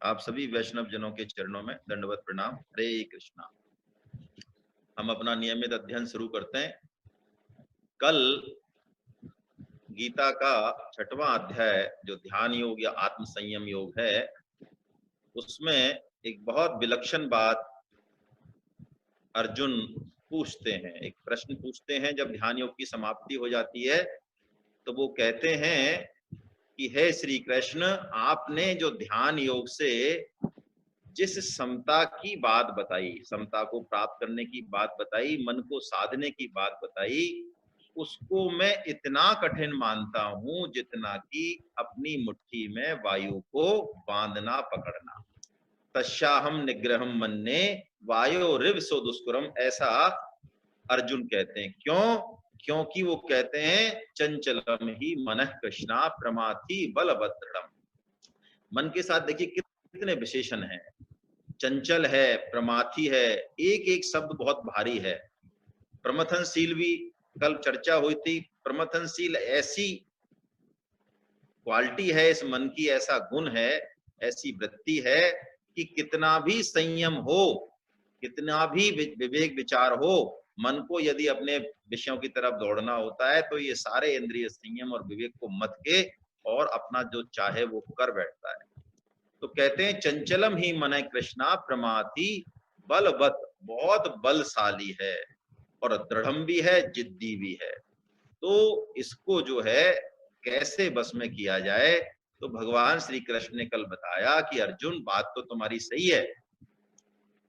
आप सभी वैष्णव जनों के चरणों में दंडवत प्रणाम। हरे कृष्णा। हम अपना नियमित अध्ययन शुरू करते हैं। कल गीता का 6वां अध्याय जो ध्यान योग या आत्म संयम योग है, उसमें एक बहुत विलक्षण बात अर्जुन पूछते हैं। एक प्रश्न पूछते हैं। जब ध्यान योग की समाप्ति हो जाती है तो वो कहते हैं कि हे श्री कृष्ण, आपने जो ध्यान योग से जिस समता की बात बताई, समता को प्राप्त करने की बात बताई, मन को साधने की बात बताई, उसको मैं इतना कठिन मानता हूं जितना कि अपनी मुट्ठी में वायु को बांधना पकड़ना। तस्याहम निग्रहम मन्ये वायोरिव सो दुष्करम, ऐसा अर्जुन कहते हैं। क्यों? क्योंकि वो कहते हैं चंचलम ही मनः कृष्णा प्रमाथि बलभद्रम। मन के साथ देखिए कितने विशेषण हैं। चंचल है, प्रमाथी है, एक एक शब्द बहुत भारी है। प्रमथनशील भी कल चर्चा हुई थी। प्रमथनशील ऐसी क्वालिटी है इस मन की, ऐसा गुण है, ऐसी वृत्ति है कि कितना भी संयम हो, कितना भी विवेक विचार हो, मन को यदि अपने विषयों की तरफ दौड़ना होता है तो ये सारे इंद्रिय संयम और विवेक को मत के और अपना जो चाहे वो कर बैठता है। तो कहते हैं चंचलम ही मन कृष्णा प्रमाथि बलवत, बहुत बलशाली है और दृढ़ भी है, जिद्दी भी है। तो इसको जो है कैसे बस में किया जाए, तो भगवान श्री कृष्ण ने कल बताया कि अर्जुन, बात तो तुम्हारी सही है।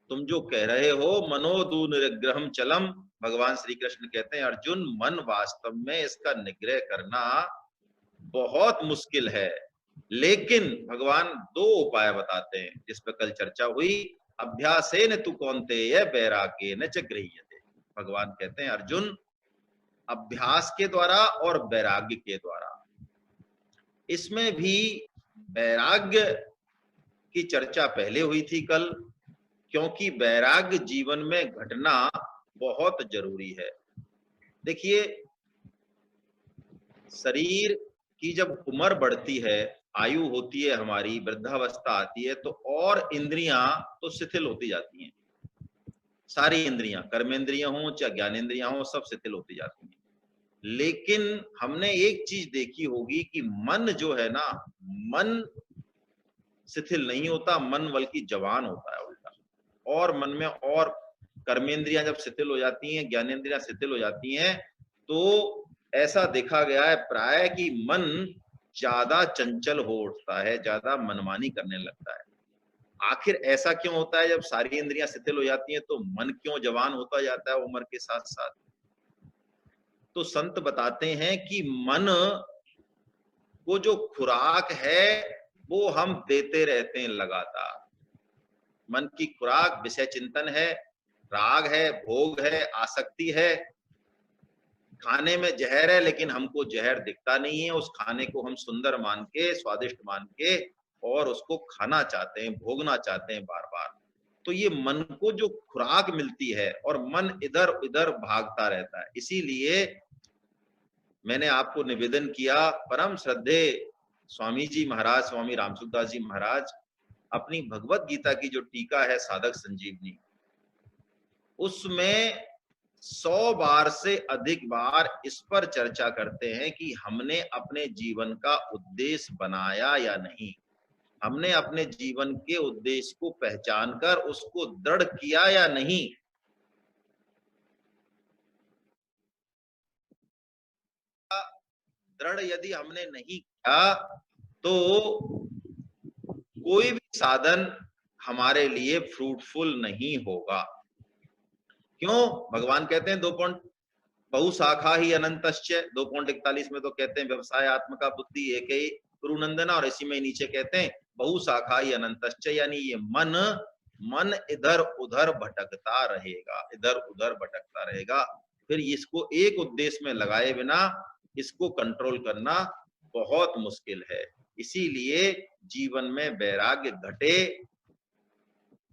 तुम जो कह रहे हो मनोदू निग्रहम चलम, भगवान श्री कृष्ण कहते हैं अर्जुन, मन वास्तव में इसका निग्रह करना बहुत मुश्किल है। लेकिन भगवान दो उपाय बताते हैं जिस पर कल चर्चा हुई। अभ्यासेन तु कौन्तेय वैराग्येन च गृह्यते। भगवान कहते हैं अर्जुन, अभ्यास के द्वारा और वैराग्य के द्वारा। इसमें भी वैराग्य की चर्चा पहले हुई थी कल, क्योंकि वैराग्य जीवन में घटना बहुत जरूरी है। देखिए, शरीर की जब उम्र बढ़ती है, आयु होती है हमारी, वृद्धावस्था आती है, तो और इंद्रियां तो शिथिल होती जाती हैं। सारी इंद्रियां, कर्मेंद्रियां हों चाहे ज्ञानेंद्रियां हों, सब शिथिल होती जाती हैं। लेकिन हमने एक चीज देखी होगी कि मन जो है ना, मन शिथिल नहीं होता, मन बल्कि जवान होता है उल्टा। और मन में और कर्मेंद्रियां जब शिथिल हो जाती हैं, ज्ञानेंद्रियां शिथिल हो जाती हैं, तो ऐसा देखा गया है प्राय कि मन ज्यादा चंचल हो उठता है, ज्यादा मनमानी करने लगता है। आखिर ऐसा क्यों होता है? जब सारी इंद्रियां शिथिल हो जाती हैं तो मन क्यों जवान होता जाता है उम्र के साथ साथ? तो संत बताते हैं कि मन को जो खुराक है वो हम देते रहते हैं लगातार। मन की खुराक विषय चिंतन है, राग है, भोग है, आसक्ति है। खाने में जहर है लेकिन हमको जहर दिखता नहीं है, उस खाने को हम सुंदर मान के, स्वादिष्ट मान के और उसको खाना चाहते हैं, भोगना चाहते हैं बार बार। तो ये मन को जो खुराक मिलती है और मन इधर उधर भागता रहता है। इसीलिए मैंने आपको निवेदन किया, परम श्रद्धे स्वामी जी महाराज, स्वामी रामसुखदास जी महाराज अपनी भगवत गीता की जो टीका है साधक संजीवनी, उसमें 100 बार से अधिक बार इस पर चर्चा करते हैं कि हमने अपने जीवन का उद्देश्य बनाया या नहीं, हमने अपने जीवन के उद्देश्य को पहचान कर उसको दृढ़ किया या नहीं। दृढ़ यदि हमने नहीं किया तो कोई भी साधन हमारे लिए फ्रूटफुल नहीं होगा। क्यों? भगवान कहते हैं 2 बहुशाखा ही अनंतश्च, 2.41 में तो कहते हैं व्यवसाय आत्मका बुद्धि एक ही गुरुनंदना, और इसी में नीचे कहते हैं बहुशाखा ही अनंतश्च, यानी ये मन मन इधर उधर भटकता रहेगा, इधर उधर भटकता रहेगा। फिर इसको एक उद्देश्य में लगाए बिना इसको कंट्रोल करना बहुत मुश्किल है। इसीलिए जीवन में वैराग्य घटे,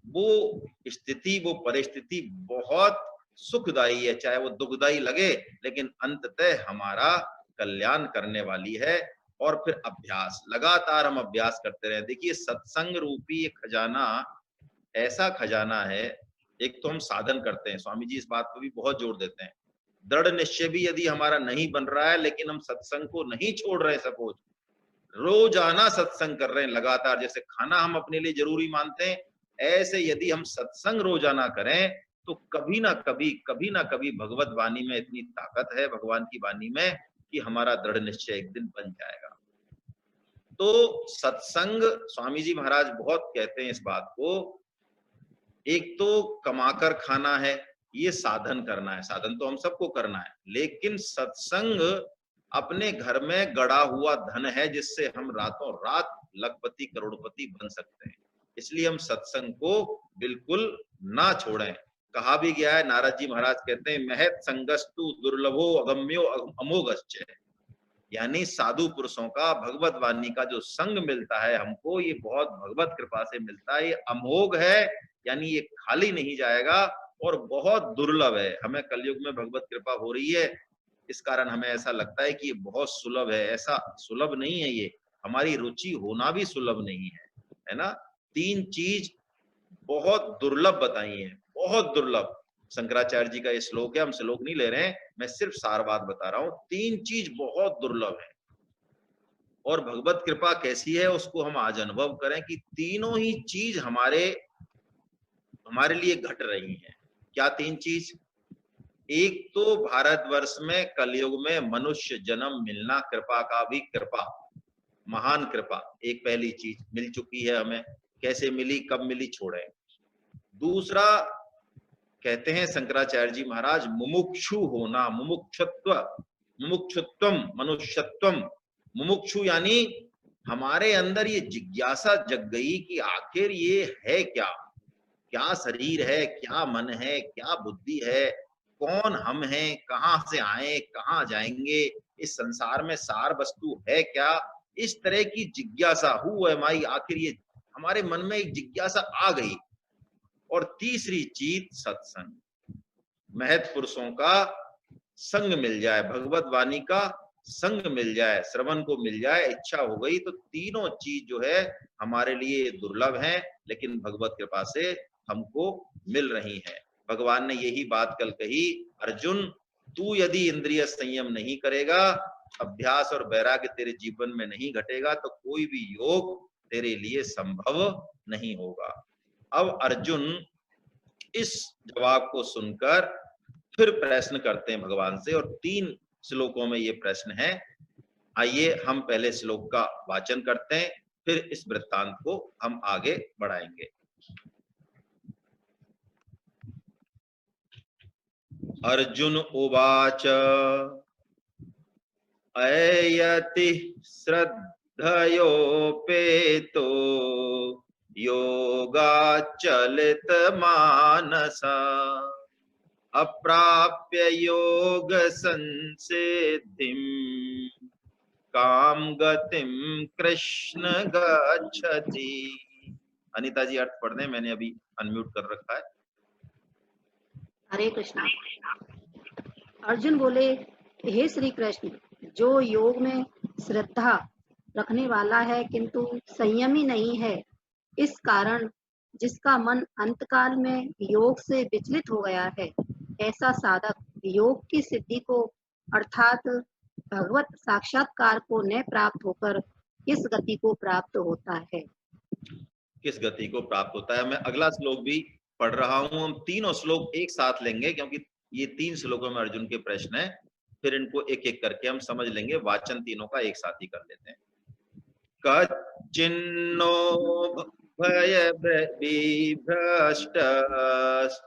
वो स्थिति, वो परिस्थिति बहुत सुखदायी है, चाहे वो दुखदायी लगे, लेकिन अंततः हमारा कल्याण करने वाली है। और फिर अभ्यास, लगातार हम अभ्यास करते रहे। देखिए सत्संग रूपी ये खजाना ऐसा खजाना है, एक तो हम साधन करते हैं, स्वामी जी इस बात को भी बहुत जोर देते हैं। दृढ़ निश्चय भी यदि हमारा नहीं बन रहा है, लेकिन हम सत्संग को नहीं छोड़ रहे, सपोज रोजाना सत्संग कर रहे हैं लगातार, जैसे खाना हम अपने लिए जरूरी मानते हैं, ऐसे यदि हम सत्संग रोजाना करें तो कभी ना कभी भगवत वाणी में इतनी ताकत है, भगवान की वाणी में, कि हमारा दृढ़ निश्चय एक दिन बन जाएगा। तो सत्संग, स्वामी जी महाराज बहुत कहते हैं इस बात को, एक तो कमाकर खाना है, ये साधन करना है, साधन तो हम सबको करना है, लेकिन सत्संग अपने घर में गड़ा हुआ धन है, जिससे हम रातों रात लखपति करोड़पति बन सकते हैं। इसलिए हम सत्संग को बिल्कुल ना छोड़ें। कहा भी गया है, नारद जी महाराज कहते हैं, महत संगस्तु दुर्लभो अगम्यो अमोघश्च, यानी साधु पुरुषों का, भगवत वाणी का जो संग मिलता है हमको, ये बहुत भगवत कृपा से मिलता है, ये अमोघ है, यानी ये खाली नहीं जाएगा और बहुत दुर्लभ है। हमें कलयुग में भगवत कृपा हो रही है, इस कारण हमें ऐसा लगता है कि ये बहुत सुलभ है, ऐसा सुलभ नहीं है, ये हमारी रुचि होना भी सुलभ नहीं है ना। 3 चीज बहुत दुर्लभ बताई है, बहुत दुर्लभ। शंकराचार्य जी का ये श्लोक है, हम श्लोक नहीं ले रहे हैं, मैं सिर्फ सार बात बता रहा हूं। 3 चीज बहुत दुर्लभ है, और भगवत कृपा कैसी है उसको हम आज अनुभव करें कि तीनों ही चीज हमारे लिए घट रही हैं। क्या 3 चीज? एक तो भारतवर्ष में कलयुग में मनुष्य जन्म मिलना, कृपा का भी कृपा, महान कृपा, एक पहली चीज मिल चुकी है हमें। कैसे मिली, कब मिली, छोड़े। दूसरा कहते हैं शंकराचार्य जी महाराज, मुमुक्षु होना, मुमुक्षुत्वम मनुष्यत्वम। मुमुक्षु यानी हमारे अंदर ये जिज्ञासा जग गई कि आखिर ये है क्या, क्या शरीर है, क्या मन है, क्या बुद्धि है, कौन हम हैं, कहाँ से आए, कहाँ जाएंगे, इस संसार में सार वस्तु है क्या, इस तरह की जिज्ञासा, हु एम आई, आखिर ये हमारे मन में एक जिज्ञासा आ गई। और तीसरी चीज सत्संग, महत पुरुषों का संग मिल जाए, भगवत वाणी का संग मिल जाए, श्रवण को मिल जाए, इच्छा हो गई, तो तीनों चीज जो है हमारे लिए दुर्लभ है, लेकिन भगवत कृपा से हमको मिल रही है। भगवान ने यही बात कल कही, अर्जुन तू यदि इंद्रिय संयम नहीं करेगा, अभ्यास और वैराग्य तेरे जीवन में नहीं घटेगा, तो कोई भी योग तेरे लिए संभव नहीं होगा। अब अर्जुन इस जवाब को सुनकर फिर प्रश्न करते हैं भगवान से, और 3 श्लोकों में ये प्रश्न है। आइए हम पहले श्लोक का वाचन करते हैं, फिर इस वृत्तांत को हम आगे बढ़ाएंगे। अर्जुन उवाच अयति श्रद्धयोपेतो योगाचलित मानसा अप्राप्य योग संसिद्धिं काम गतिम कृष्ण गच्छति। अनीता जी अर्थ पढ़ दें, मैंने अभी अनम्यूट कर रखा है। हरे कृष्णा। अर्जुन बोले, हे श्री कृष्ण, जो योग में श्रद्धा रखने वाला है किंतु संयमी नहीं है, इस कारण जिसका मन अंतकाल में योग से विचलित हो गया है, ऐसा साधक योग की सिद्धि को अर्थात भगवत साक्षात्कार को न प्राप्त होकर किस गति को प्राप्त होता है? किस गति को प्राप्त होता है? मैं अगला श्लोक भी पढ़ रहा हूं, हम तीनों श्लोक एक साथ लेंगे, क्योंकि ये 3 श्लोकों में अर्जुन के प्रश्न है, फिर इनको एक एक करके हम समझ लेंगे। वाचन तीनों का एक साथ ही कर लेते हैं। कच्चिन्नो भय विभ्रष्ट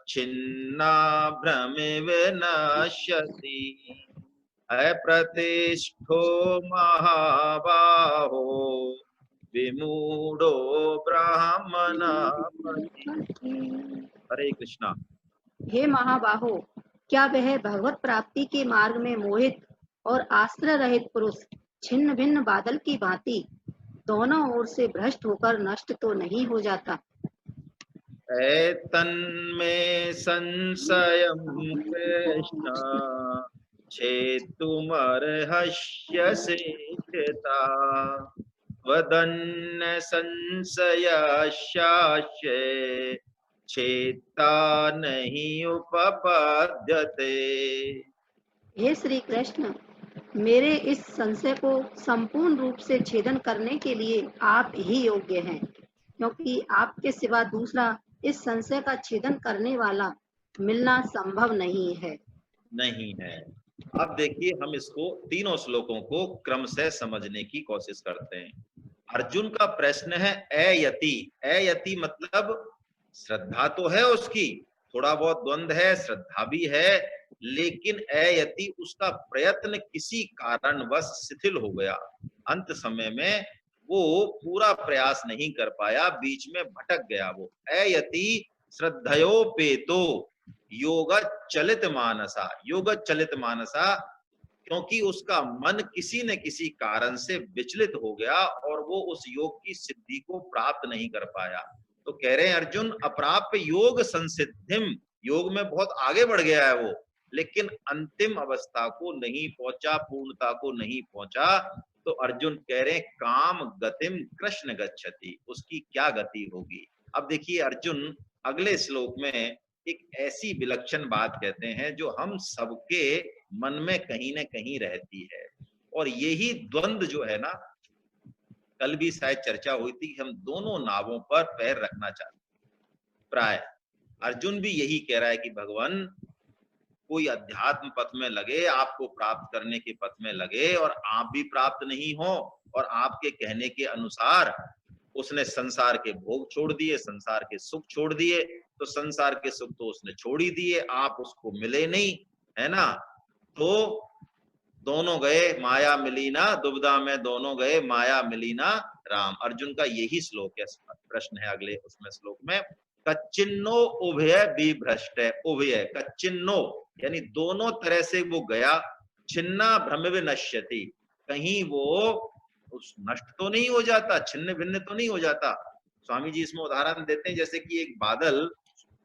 छिन्ना भ्रमिव नश्यति अप्रतिष्ठो महाबाहो विमूढ़ो ब्राह्मण। हरे कृष्णा। हे महाबाहो, क्या वह भगवत प्राप्ति के मार्ग में मोहित और आश्रय रहित पुरुष छिन्न भिन्न बादल की भांति दोनों ओर से भ्रष्ट होकर नष्ट तो नहीं हो जाता? एतन्मे संशयं कृष्ण छेतुमर्हस्य चिता वदन्न संशयस्यास्य छेता नहीं उपपद्यते। हे श्री कृष्ण, मेरे इस संशय को संपूर्ण रूप से छेदन करने के लिए आप ही योग्य हैं, क्योंकि आपके सिवा दूसरा इस संशय का छेदन करने वाला मिलना संभव नहीं है। नहीं है। अब देखिए, हम इसको तीनों श्लोकों को क्रम से समझने की कोशिश करते हैं। अर्जुन का प्रश्न है अयति। अयति मतलब श्रद्धा तो है उसकी, थोड़ा बहुत द्वंद्व है, श्रद्धा भी है, लेकिन अयति उसका प्रयत्न किसी कारणवश शिथिल हो गया। अंत समय में वो पूरा प्रयास नहीं कर पाया, बीच में भटक गया। वो अयति श्रद्धयोपेतो योग चलित मानसा। योग चलित मानसा, क्योंकि उसका मन किसी न किसी कारण से विचलित हो गया और वो उस योग की सिद्धि को प्राप्त नहीं कर पाया। तो कह रहे हैं अर्जुन, अप्राप्य योग संसिद्धिम, योग में बहुत आगे बढ़ गया है वो, लेकिन अंतिम अवस्था को नहीं पहुंचा, पूर्णता को नहीं पहुंचा। तो अर्जुन कह रहे हैं काम गतिम कृष्ण गच्छति, उसकी क्या गति होगी। अब देखिए अर्जुन अगले श्लोक में एक ऐसी विलक्षण बात कहते हैं जो हम सबके मन में कहीं न कहीं रहती है, और यही द्वंद्व जो है ना, कल भी शायद चर्चा हुई थी कि हम दोनों नावों पर पैर रखना चाहते हैं। प्राय अर्जुन भी यही कह रहा है कि भगवान, कोई अध्यात्म पथ में लगे, आपको प्राप्त करने के पथ में लगे, और आप भी प्राप्त नहीं हो, और आपके कहने के अनुसार उसने संसार के भोग छोड़ दिए, संसार के सुख छोड़ दिए। तो संसार के सुख तो उसने छोड़ ही दिए, आप उसको मिले नहीं, है ना। तो दोनों गए माया मिली ना, दुविधा में दोनों गए माया मिली ना राम। अर्जुन का यही श्लोक है, प्रश्न है अगले उसमें श्लोक में। कच्चिन्नो उभय विभ्रष्ट है। उभय कच्चिन्नो यानी दोनों तरह से वो गया। छिन्ना भ्रम विनश्यति, कहीं वो उस नष्ट तो नहीं हो जाता, छिन्न भिन्न तो नहीं हो जाता। स्वामी जी इसमें उदाहरण देते हैं, जैसे कि एक बादल,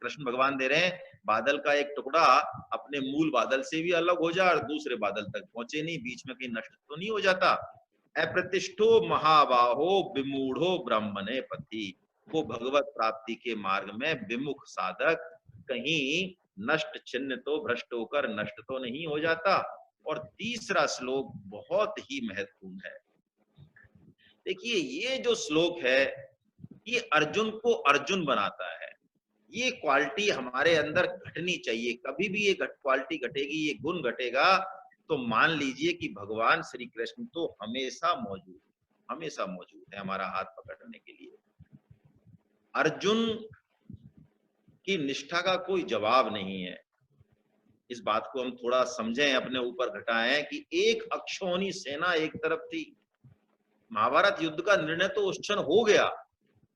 कृष्ण भगवान दे रहे हैं, बादल का एक टुकड़ा अपने मूल बादल से भी अलग हो जाए और दूसरे बादल तक पहुंचे नहीं, बीच में कहीं नष्ट तो नहीं हो जाता। अप्रतिष्ठो महाबाहो विमूढ़ो ब्रह्मणे पथि, वो भगवत प्राप्ति के मार्ग में विमुख साधक कहीं नष्ट छिन्न तो भ्रष्ट होकर नष्ट तो नहीं हो जाता। और तीसरा श्लोक बहुत ही महत्वपूर्ण है। देखिए ये जो श्लोक है, ये अर्जुन को अर्जुन बनाता है। ये क्वालिटी हमारे अंदर घटनी चाहिए। कभी भी ये क्वालिटी घटेगी, ये गुण घटेगा, तो मान लीजिए कि भगवान श्री कृष्ण तो हमेशा मौजूद है हमारा हाथ पकड़ने के लिए। अर्जुन की निष्ठा का कोई जवाब नहीं है। इस बात को हम थोड़ा समझें, अपने ऊपर घटाएं कि एक अक्षौणी सेना एक तरफ थी। महाभारत युद्ध का निर्णय तो उस क्षण हो गया,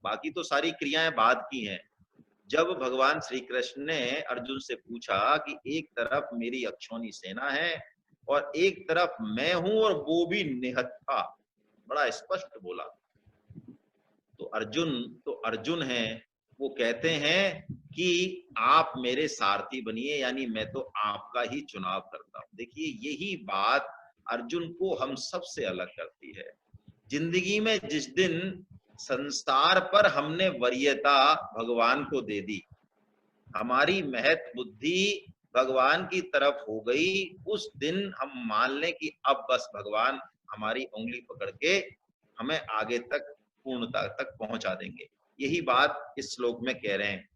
बाकी तो सारी क्रियाएं बाद की हैं। जब भगवान श्री कृष्ण ने अर्जुन से पूछा कि एक तरफ मेरी अक्षौणी सेना है और एक तरफ मैं हूं और वो भी निहत्था, बड़ा स्पष्ट बोला। तो अर्जुन है, वो कहते हैं कि आप मेरे सारथी बनिए, यानी मैं तो आपका ही चुनाव करता हूं। देखिए यही बात अर्जुन को हम सबसे अलग करती है। जिंदगी में जिस दिन संसार पर हमने वरीयता भगवान को दे दी, हमारी महत बुद्धि भगवान की तरफ हो गई, उस दिन हम मान लें कि अब बस भगवान हमारी उंगली पकड़ के हमें आगे तक पूर्णता तक पहुंचा देंगे। यही बात इस श्लोक में कह रहे हैं।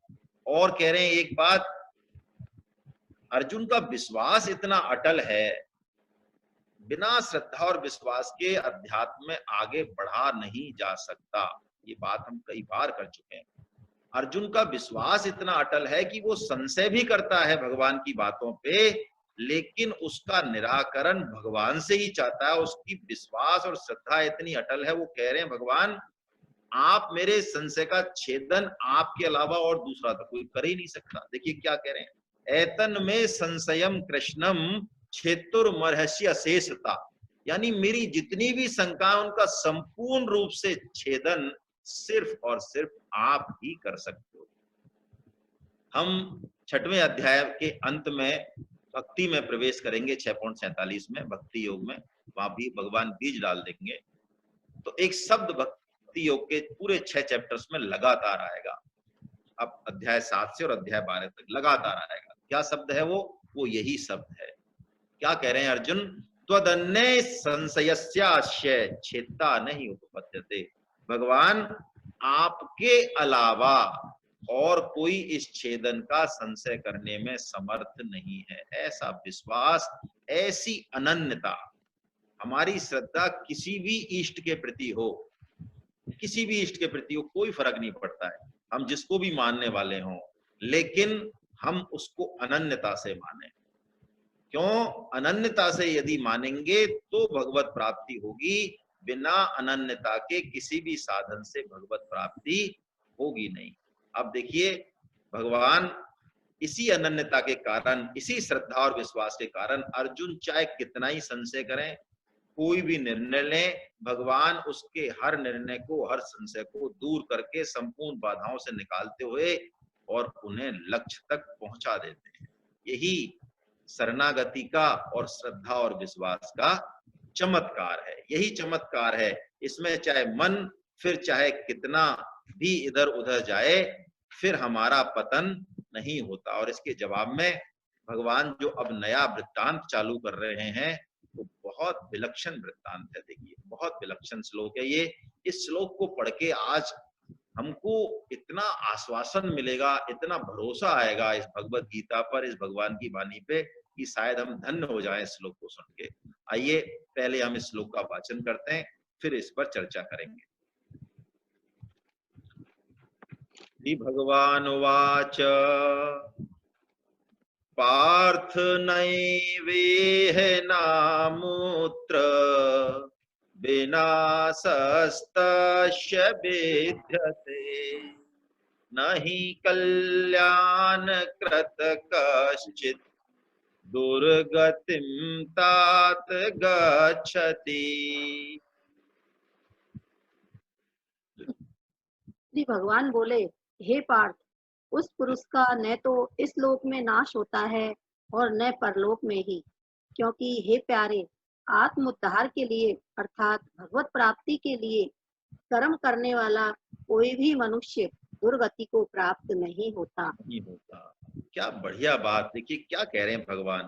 और कह रहे हैं एक बात, अर्जुन का विश्वास इतना अटल है, बिना श्रद्धा और विश्वास के अध्यात्म में आगे बढ़ा नहीं जा सकता। ये बात हम कई बार कर चुके हैं। अर्जुन का विश्वास इतना अटल है कि वो संशय भी करता है भगवान की बातों पे, लेकिन उसका निराकरण भगवान से ही चाहता है। उसकी विश्वास और श्रद्धा इतनी अटल है, वो कह रहे हैं भगवान आप मेरे संशय का छेदन आपके अलावा और दूसरा तो कोई कर ही नहीं सकता। देखिए क्या कह रहे हैं, एतन में संशयम कृष्णम छेतुर्मर्हस्य अशेषता, यानी मेरी जितनी भी शंका उनका संपूर्ण रूप से छेदन सिर्फ और सिर्फ आप ही कर सकते हो। हम 6वें अध्याय के अंत में भक्ति में प्रवेश करेंगे 6.47 में भक्ति योग में, वहां भी भगवान बीज डाल देंगे। तो एक शब्द भक्ति योग के पूरे 6 चैप्टर्स में लगातार आएगा। अब अध्याय 7 से और अध्याय 12 तक लगातार आएगा। क्या शब्द है वो यही शब्द है। क्या कह रहे हैं अर्जुन? त्वदन्य संशयस्याश्य छेत्ता नहीं उपपद्यते। भगवान आपके अलावा और कोई इस छेदन का संशय करने में समर्थ नहीं है। ऐसा विश्वास, ऐसी अनन्यता, हमारी श्रद्धा किसी भी इष्ट के प्रति हो, किसी भी इष्ट के प्रति हो, कोई फर्क नहीं पड़ता है, हम जिसको भी मानने वाले हों, लेकिन हम उसको अनन्यता से माने। क्यों? अनन्यता से यदि मानेंगे तो भगवत प्राप्ति होगी, बिना अनन्यता के किसी भी साधन से भगवत प्राप्ति होगी नहीं। अब देखिए, भगवान इसी अनन्यता के कारण, इसी श्रद्धा और विश्वास के कारण, अर्जुन चाहे कितना ही संशय करें, कोई भी निर्णय लें, भगवान उसके हर निर्णय को, हर संशय को दूर करके संपूर्ण बाधाओं से निकालते हुए और उन्हें लक्ष्य तक पहुंचा देते हैं। यही शरणागति का और श्रद्धा और विश्वास का चमत्कार है। यही चमत्कार है। इसमें चाहे मन फिर चाहे कितना भी इधर उधर जाए, फिर हमारा पतन नहीं होता। और इसके जवाब में भगवान जो अब नया वृत्तांत चालू कर रहे हैं, वो बहुत विलक्षण वृत्तांत है। देखिए, बहुत विलक्षण श्लोक है ये। इस श्लोक को पढ़ के आज हमको इतना आश्वासन मिलेगा, इतना भरोसा आएगा इस भगवत गीता पर, इस भगवान की वाणी पे, कि शायद हम धन्य हो जाएं इस श्लोक को सुन के। आइए पहले हम इस श्लोक का वाचन करते हैं, फिर इस पर चर्चा करेंगे। श्री भगवान उवाच पार्थ नैवेह नामुत्र विनाशस्तस्य विद्यते नहि कल्याण कृत कश्चित् दुर्गतिं तात गच्छति। श्री भगवान बोले, हे पार्थ, उस पुरुष का न तो इस लोक में नाश होता है और न परलोक में ही, क्योंकि हे प्यारे, आत्मोद्धार के लिए अर्थात भगवत प्राप्ति के लिए कर्म करने वाला कोई भी मनुष्य दुर्गति को प्राप्त नहीं होता। क्या बढ़िया बात। देखिए क्या कह रहे हैं भगवान,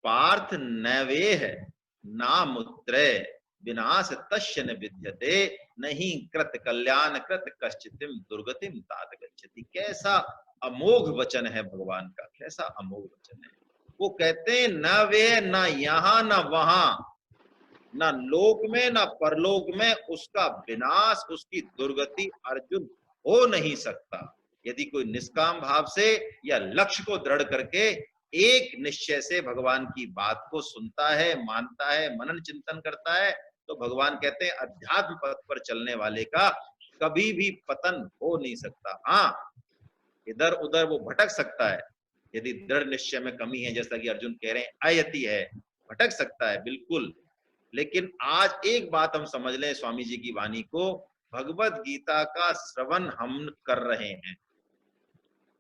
पार्थ नैवेह नामुत्रे विनाश तस्य न विद्यते नहीं कृत कल्याण कृत कश्चितिम दुर्गतिम तात गच्छति। कैसा अमोघ वचन है भगवान का, कैसा अमोघ वचन है। वो कहते हैं न वे, न यहाँ न वहां, न लोक में न परलोक में उसका विनाश, उसकी दुर्गति अर्जुन हो नहीं सकता। यदि कोई निष्काम भाव से या लक्ष्य को दृढ़ करके एक निश्चय से भगवान की बात को सुनता है, मानता है, मनन चिंतन करता है, तो भगवान कहते हैं अध्यात्म पथ पर चलने वाले का कभी भी पतन हो नहीं सकता। हाँ, इधर उधर वो भटक सकता है यदि दृढ़ निश्चय में कमी है, जैसा कि अर्जुन कह रहे हैं अयति है, भटक सकता है बिल्कुल। लेकिन आज एक बात हम समझ लें स्वामी जी की वाणी को, भगवत गीता का श्रवण हम कर रहे हैं।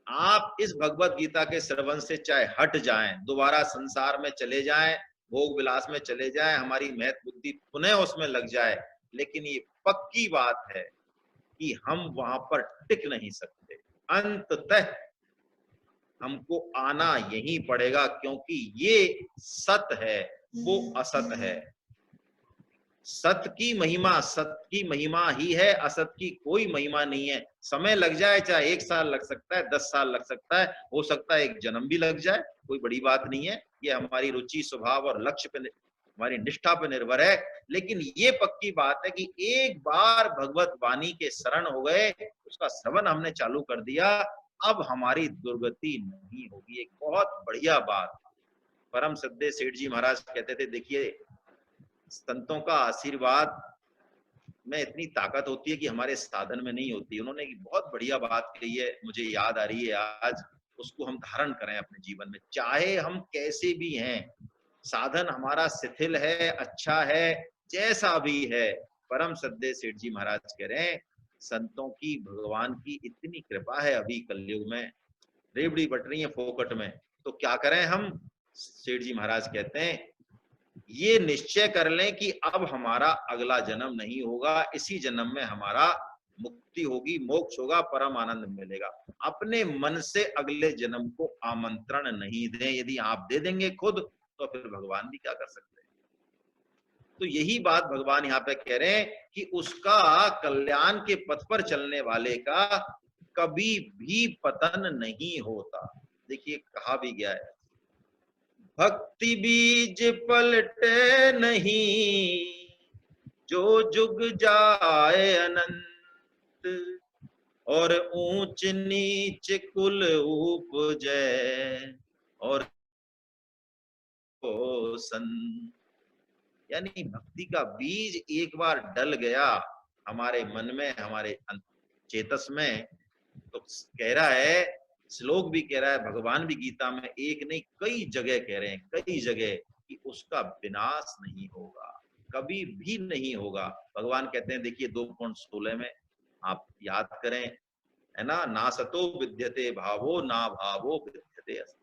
आप इस भगवत गीता के श्रवण से चाहे हट जाएं, दोबारा संसार में चले जाएं, भोग विलास में चले जाएं, हमारी महत बुद्धि पुनः उसमें लग जाए, लेकिन ये पक्की बात है कि हम वहां पर टिक नहीं सकते। अंततः हमको आना यही पड़ेगा, क्योंकि ये सत है, वो असत है। सत की महिमा ही है, असत की कोई महिमा नहीं है। समय लग जाए, चाहे 1 साल लग सकता है, 10 साल लग सकता है, हो सकता है 1 जन्म भी लग जाए, कोई बड़ी बात नहीं है। ये हमारी रुचि, स्वभाव और लक्ष्य पे, हमारी निष्ठा पे निर्भर है। लेकिन ये पक्की बात है कि एक बार भगवत वाणी के शरण हो गए, उसका श्रवण हमने चालू कर दिया, अब हमारी दुर्गति नहीं होगी। एक बहुत बढ़िया बात परम सद्य सेठ जी महाराज कहते थे, देखिए संतों का आशीर्वाद में इतनी ताकत होती है कि हमारे साधन में नहीं होती। उन्होंने एक बहुत बढ़िया बात कही है, मुझे याद आ रही है आज, उसको हम धारण करें अपने जीवन में। चाहे हम कैसे भी हैं, साधन हमारा शिथिल है, अच्छा है, जैसा भी है, परम सद्य सेठ जी महाराज कह रहे हैं संतों की, भगवान की इतनी कृपा है, अभी कलयुग में रेवड़ी बट रही है फोकट में, तो क्या करें हम, सेठ जी महाराज कहते हैं ये निश्चय कर लें कि अब हमारा अगला जन्म नहीं होगा, इसी जन्म में हमारा मुक्ति होगी, मोक्ष होगा, परम आनंद मिलेगा। अपने मन से अगले जन्म को आमंत्रण नहीं दें। यदि आप दे देंगे खुद तो फिर भगवान भी क्या कर सकते हैं। तो यही बात भगवान यहाँ पे कह रहे हैं कि उसका कल्याण के पथ पर चलने वाले का कभी भी पतन नहीं होता। देखिए कहा भी गया है, भक्ति बीज पलटे नहीं, जो जुग जाए अनंत, और ऊंच नीच कुल उपजे, और संत। यानी भक्ति का बीज एक बार डल गया हमारे मन में, हमारे चेतस में, तो कह रहा है, श्लोक भी कह रहा है, भगवान भी गीता में एक नहीं कई जगह कह रहे हैं, कई जगह, कि उसका विनाश नहीं होगा, कभी भी नहीं होगा। भगवान कहते हैं, देखिए 2.16 में आप याद करें, है ना, ना सतो विद्यते भावो ना भावो विद्यते असतो।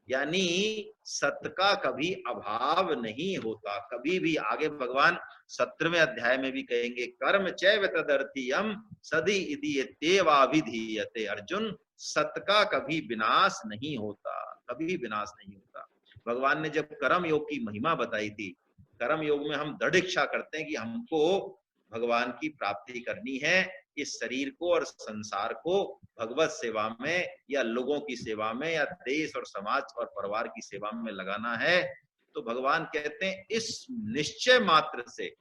यानी सत्य का कभी अभाव नहीं होता, कभी भी। आगे भगवान 17वें अध्याय में भी कहेंगे, कर्म चैव तदर्थीयम सदी इति अर्जुन, सत्य का कभी विनाश नहीं होता, कभी विनाश नहीं होता। भगवान ने जब कर्म योग की महिमा बताई थी, कर्म योग में हम दृढ़ इच्छा करते हैं कि हमको भगवान की प्राप्ति करनी है, इस शरीर को और संसार को भगवत सेवा में या लोगों की सेवा में या देश और समाज और परिवार की सेवा में लगाना है। तो भगवान कहते हैं इस निश्चय मात्र से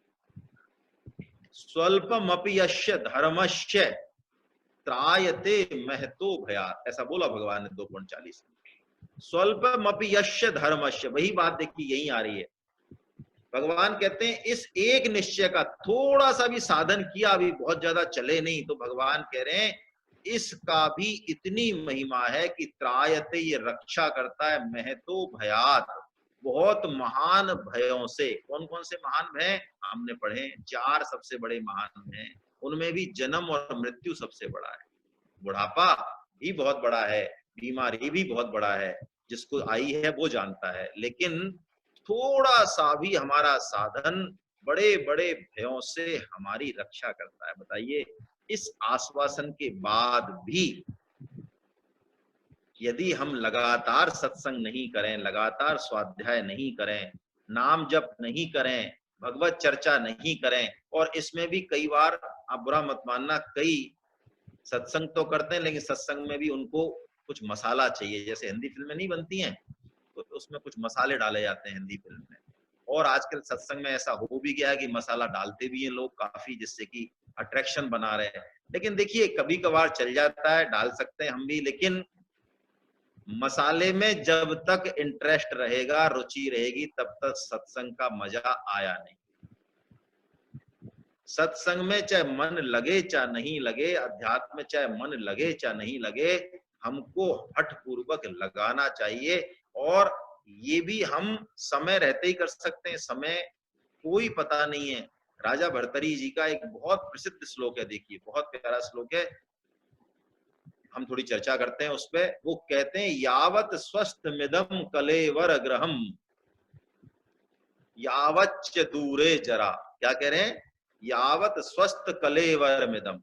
स्वल्पमपि यस्य धर्मस्य त्रायते महतो भयात्, ऐसा बोला भगवान ने 2.40 में। स्वल्पमपि यस्य धर्मस्य, वही बात देखिए यही आ रही है। भगवान कहते हैं इस एक निश्चय का थोड़ा सा भी साधन किया, अभी बहुत ज्यादा चले नहीं, तो भगवान कह रहे हैं इसका भी इतनी महिमा है कि त्रायते, ये रक्षा करता है, महतो भयात, बहुत महान भयों से। कौन कौन से महान भय हमने पढ़े, 4 सबसे बड़े महान भय, उनमें भी जन्म और मृत्यु सबसे बड़ा है, बुढ़ापा भी बहुत बड़ा है, बीमारी भी बहुत बड़ा है, जिसको आई है वो जानता है। लेकिन थोड़ा सा भी हमारा साधन बड़े बड़े भयों से हमारी रक्षा करता है। बताइए, इस आश्वासन के बाद भी यदि हम लगातार सत्संग नहीं करें, लगातार स्वाध्याय नहीं करें, नाम जप नहीं करें, भगवत चर्चा नहीं करें, और इसमें भी कई बार, आप बुरा मत मानना, कई सत्संग तो करते हैं लेकिन सत्संग में भी उनको कुछ मसाला चाहिए, जैसे हिंदी फिल्में नहीं बनती हैं तो उसमें कुछ मसाले डाले जाते हैं हिंदी फिल्म में, और आजकल सत्संग में ऐसा हो भी गया है कि मसाला डालते भी हैं लोग काफी, जिससे कि अट्रैक्शन बना रहे हैं। लेकिन देखिए कभी कभार चल जाता है, डाल सकते हैं हम भी, लेकिन मसाले में जब तक इंटरेस्ट रहेगा, रुचि रहेगी, तब तक सत्संग का मजा आया नहीं। सत्संग में चाहे मन लगे चाहे नहीं लगे, अध्यात्म में चाहे मन लगे चाहे नहीं लगे, हमको हठ पूर्वक लगाना चाहिए। और ये भी हम समय रहते ही कर सकते हैं, समय कोई पता नहीं है। राजा भर्तरी जी का एक बहुत प्रसिद्ध श्लोक है, देखिए बहुत प्यारा श्लोक है, हम थोड़ी चर्चा करते हैं उस पर। वो कहते हैं, यावत स्वस्थ मिदम कलेवर ग्रहम यावच्च दूरे जरा। क्या कह रहे हैं? यावत स्वस्थ कलेवर मिदम।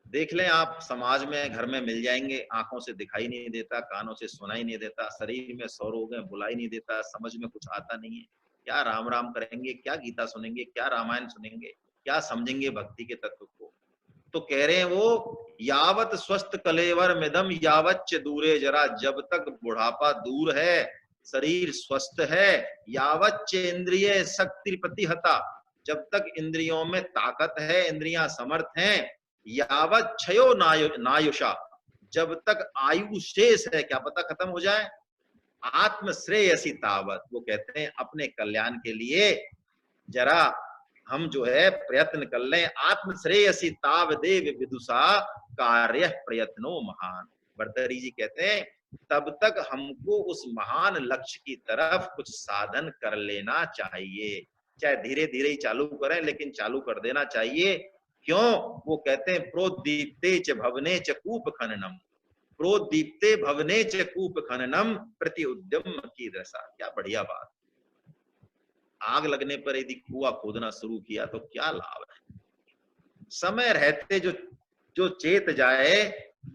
देख लें आप, समाज में घर में मिल जाएंगे, आंखों से दिखाई नहीं देता, कानों से सुनाई नहीं देता, शरीर में 100 रोग हैं, बुलाई नहीं देता, समझ में कुछ आता नहीं है, क्या राम राम करेंगे, क्या गीता सुनेंगे, क्या रामायण सुनेंगे, क्या समझेंगे भक्ति के तत्व को। तो कह रहे हैं वो, यावत स्वस्थ कलेवर मिदम यावच्च दूरे जरा, जब तक बुढ़ापा दूर है, शरीर स्वस्थ है, यावच्च इंद्रिय शक्ति प्रतिहता, जब तक इंद्रियों में ताकत है, इंद्रियां समर्थ हैं, यावत क्षयो नायुषा, जब तक आयु शेष है, क्या पता खत्म हो जाए, आत्म श्रेयसी तावत, वो कहते हैं अपने कल्याण के लिए जरा हम जो है प्रयत्न कर लें, आत्म श्रेयसी ताव देव विदुषा कार्य प्रयत्नो महान। भर्तरी जी कहते हैं तब तक हमको उस महान लक्ष्य की तरफ कुछ साधन कर लेना चाहिए, चाहे धीरे धीरे ही चालू करें, लेकिन चालू कर देना चाहिए। क्यों? वो कहते हैं प्रोदीप्ते च भवने च कूप खननम, प्रोदीप्ते भवने च कूप खननम प्रति उद्यम की दशा। क्या बढ़िया बात। आग लगने पर यदि कुआं खोदना शुरू किया तो क्या लाभ है। समय रहते जो जो चेत जाए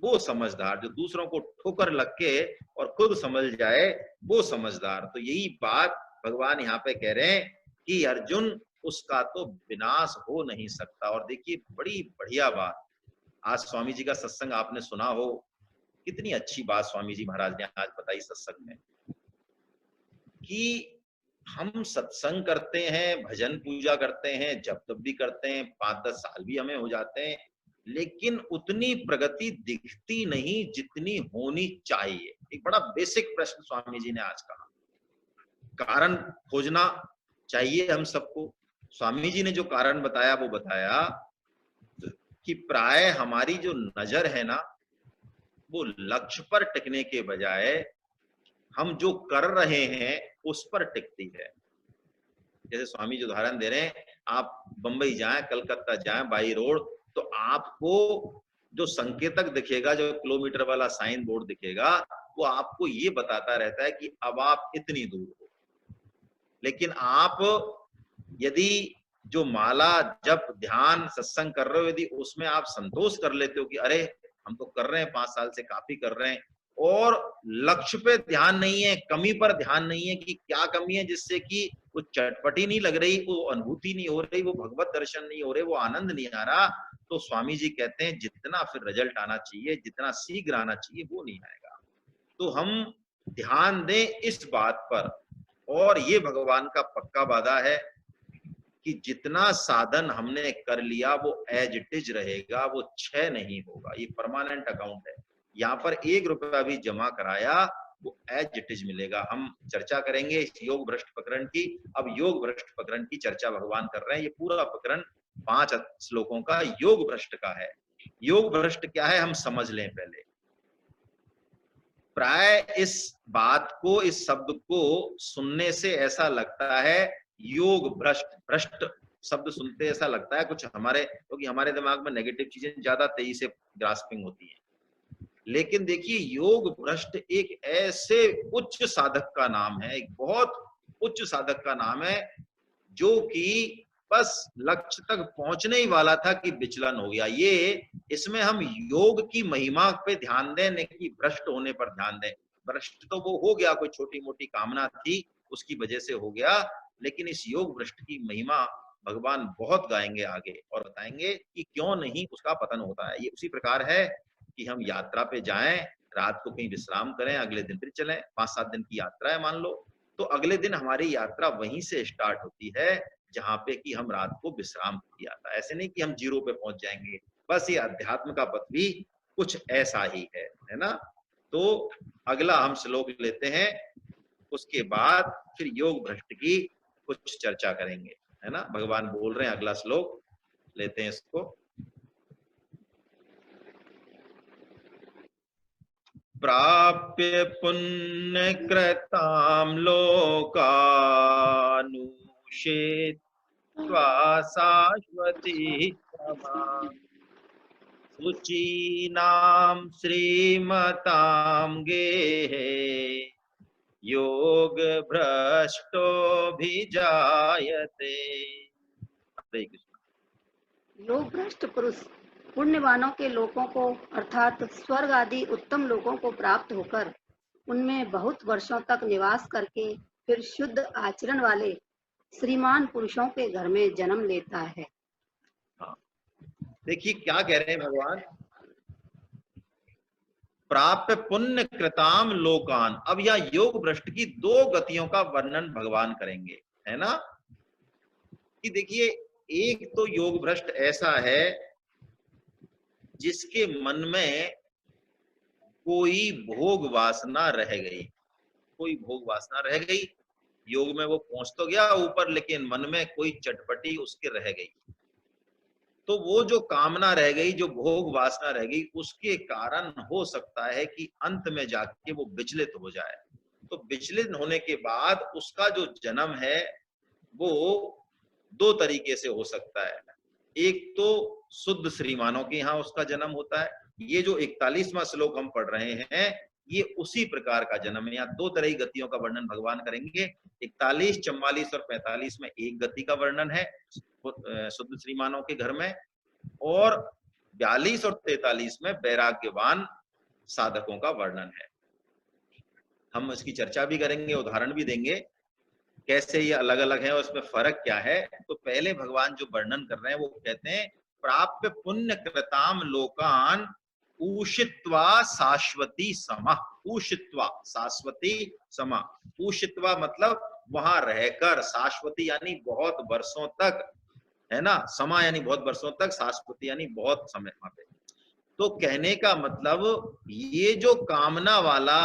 वो समझदार, जो दूसरों को ठोकर लग के और खुद समझ जाए वो समझदार। तो यही बात भगवान यहाँ पे कह रहे हैं कि अर्जुन उसका तो विनाश हो नहीं सकता। और देखिए बड़ी बढ़िया बात, आज स्वामी जी का सत्संग आपने सुना हो, कितनी अच्छी बात स्वामी जी महाराज ने आज बताई सत्संग में कि हम सत्संग करते हैं, भजन पूजा करते हैं, जप तप भी करते हैं, 5-10 साल भी हमें हो जाते हैं, लेकिन उतनी प्रगति दिखती नहीं जितनी होनी चाहिए। एक बड़ा बेसिक प्रश्न स्वामी जी ने आज कहा। कारण खोजना चाहिए हम सबको। स्वामी जी ने जो कारण बताया वो बताया कि प्राय हमारी जो नजर है ना वो लक्ष्य पर टिकने के बजाय हम जो कर रहे हैं उस पर टिकती है। जैसे स्वामी जी उदाहरण दे रहे हैं, आप बंबई जाएं, कलकत्ता जाएं बाई रोड, तो आपको जो संकेतक दिखेगा, जो किलोमीटर वाला साइन बोर्ड दिखेगा, वो आपको ये बताता रहता है कि अब आप इतनी दूर हो। लेकिन आप यदि जो माला जप ध्यान सत्संग कर रहे हो, यदि उसमें आप संतोष कर लेते हो कि अरे हम तो कर रहे हैं, 5 साल से काफी कर रहे हैं, और लक्ष्य पे ध्यान नहीं है, कमी पर ध्यान नहीं है कि क्या कमी है जिससे कि वो चटपटी नहीं लग रही, वो अनुभूति नहीं हो रही, वो भगवत दर्शन नहीं हो रहे, वो आनंद नहीं आ रहा, तो स्वामी जी कहते हैं जितना फिर रिजल्ट आना चाहिए, जितना शीघ्र आना चाहिए, वो नहीं आएगा। तो हम ध्यान दें इस बात पर। और ये भगवान का पक्का वादा है कि जितना साधन हमने कर लिया वो एज इट इज रहेगा, वो क्षय नहीं होगा। ये परमानेंट अकाउंट है, यहाँ पर 1 रुपया भी जमा कराया वो एज इट इज मिलेगा। हम चर्चा करेंगे इस योग भ्रष्ट प्रकरण की। अब योग भ्रष्ट प्रकरण की चर्चा भगवान कर रहे हैं। ये पूरा प्रकरण 5 श्लोकों का योग भ्रष्ट का है। योग भ्रष्ट क्या है हम समझ लें पहले। प्राय इस बात को, इस शब्द को सुनने से ऐसा लगता है, योग भ्रष्ट, भ्रष्ट शब्द सुनते ऐसा लगता है कुछ हमारे, क्योंकि हमारे दिमाग में नेगेटिव चीजें ज्यादा तेजी से ग्रास्पिंग होती हैं। लेकिन देखिए योग भ्रष्ट एक ऐसे उच्च साधक का नाम है, एक बहुत उच्च साधक का नाम है, जो कि बस लक्ष्य तक पहुंचने ही वाला था कि विचलन हो गया। ये इसमें हम योग की महिमा पे ध्यान दें, नहीं कि भ्रष्ट होने पर ध्यान दें। भ्रष्ट तो वो हो गया, कोई छोटी मोटी कामना थी उसकी वजह से हो गया, लेकिन इस योग भ्रष्ट की महिमा भगवान बहुत गाएंगे आगे और बताएंगे कि क्यों नहीं उसका पतन होता है। ये उसी प्रकार है कि हम यात्रा पे जाएं, रात को कहीं विश्राम करें, अगले दिन फिर चलें। 5-7 दिन की यात्रा है मान लो, तो अगले दिन हमारी यात्रा वहीं से स्टार्ट होती है जहां पे कि हम रात को विश्राम किया था। ऐसे नहीं कि हम 0 पे पहुंच जाएंगे। बस ये अध्यात्म का पथ भी कुछ ऐसा ही है ना। तो अगला हम श्लोक लेते हैं, उसके बाद फिर योग भ्रष्ट की कुछ चर्चा करेंगे, है ना। भगवान बोल रहे हैं, अगला श्लोक लेते हैं इसको। प्राप्य पुण्य कृताम लोकानुषेत शाश्वती शुचीनां श्रीमतां गेहे योग भ्रष्टोभिजायते। हरे कृष्ण। योग भ्रष्ट पुरुष पुण्यवानों के लोकों को अर्थात स्वर्ग आदि उत्तम लोकों को प्राप्त होकर उनमें बहुत वर्षों तक निवास करके फिर शुद्ध आचरण वाले श्रीमान पुरुषों के घर में जन्म लेता है। हाँ, देखिए क्या कह रहे हैं भगवान, प्राप्य पुण्य कृताम लोकान। अब यह योग भ्रष्ट की 2 गतियों का वर्णन भगवान करेंगे, है ना। कि देखिए एक तो योग भ्रष्ट ऐसा है जिसके मन में कोई भोग वासना रह गई, कोई भोग वासना रह गई। योग में वो पहुंच तो गया ऊपर, लेकिन मन में कोई चटपटी उसके रह गई। तो वो जो कामना रह गई, जो भोग वासना रह गई, उसके कारण हो सकता है कि अंत में जाके वो विचलित हो जाए। तो विचलित होने के बाद उसका जो जन्म है वो 2 तरीके से हो सकता है। एक तो शुद्ध श्रीमानों के यहाँ उसका जन्म होता है। ये जो 41वां श्लोक हम पढ़ रहे हैं ये उसी प्रकार का जन्म है। यहाँ दो तरह की गतियों का वर्णन भगवान करेंगे। 41, 44 और 45 में एक गति का वर्णन है शुद्ध श्रीमानों के घर में, और 42 और 43 में वैराग्यवान साधकों का वर्णन है। हम इसकी चर्चा भी करेंगे, उदाहरण भी देंगे कैसे ये अलग अलग है और उसमें फर्क क्या है। तो पहले भगवान जो वर्णन कर रहे हैं वो कहते हैं प्राप्य पुण्य कृताम लोकान ऊषित्वा शाश्वती समा। ऊषित्वा शाश्वती समा, ऊषित्वा मतलब वहां रहकर, शाश्वती यानी बहुत वर्षों तक, है ना, समा यानी बहुत वर्षों तक, शाश्वती यानी बहुत समय वहां पे। तो कहने का मतलब ये जो कामना वाला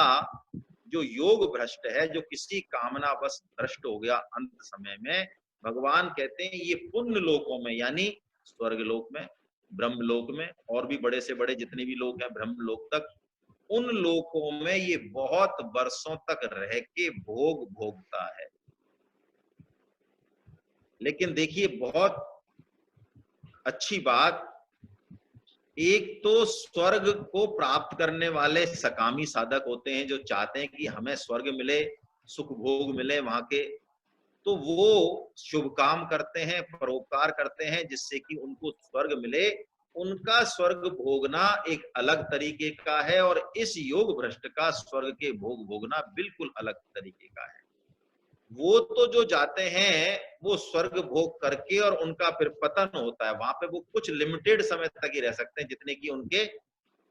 जो योग भ्रष्ट है, जो किसी कामना बस भ्रष्ट हो गया अंत समय में, भगवान कहते हैं ये पुण्य लोकों में यानी स्वर्ग लोक में, ब्रह्म लोक में, और भी बड़े से बड़े जितने भी लोग हैं ब्रह्म लोक तक, उन लोकों में ये बहुत वर्षों तक रह के भोग भोगता है। लेकिन देखिए बहुत अच्छी बात, एक तो स्वर्ग को प्राप्त करने वाले सकामी साधक होते हैं जो चाहते हैं कि हमें स्वर्ग मिले, सुख भोग मिले वहां के, तो वो शुभ काम करते हैं, परोपकार करते हैं जिससे कि उनको स्वर्ग मिले। उनका स्वर्ग भोगना एक अलग तरीके का है और इस योग भ्रष्ट का स्वर्ग के भोग भोगना बिल्कुल अलग तरीके का है। वो तो जो जाते हैं वो स्वर्ग भोग करके और उनका फिर पतन होता है, वहां पे वो कुछ लिमिटेड समय तक ही रह सकते हैं जितने की उनके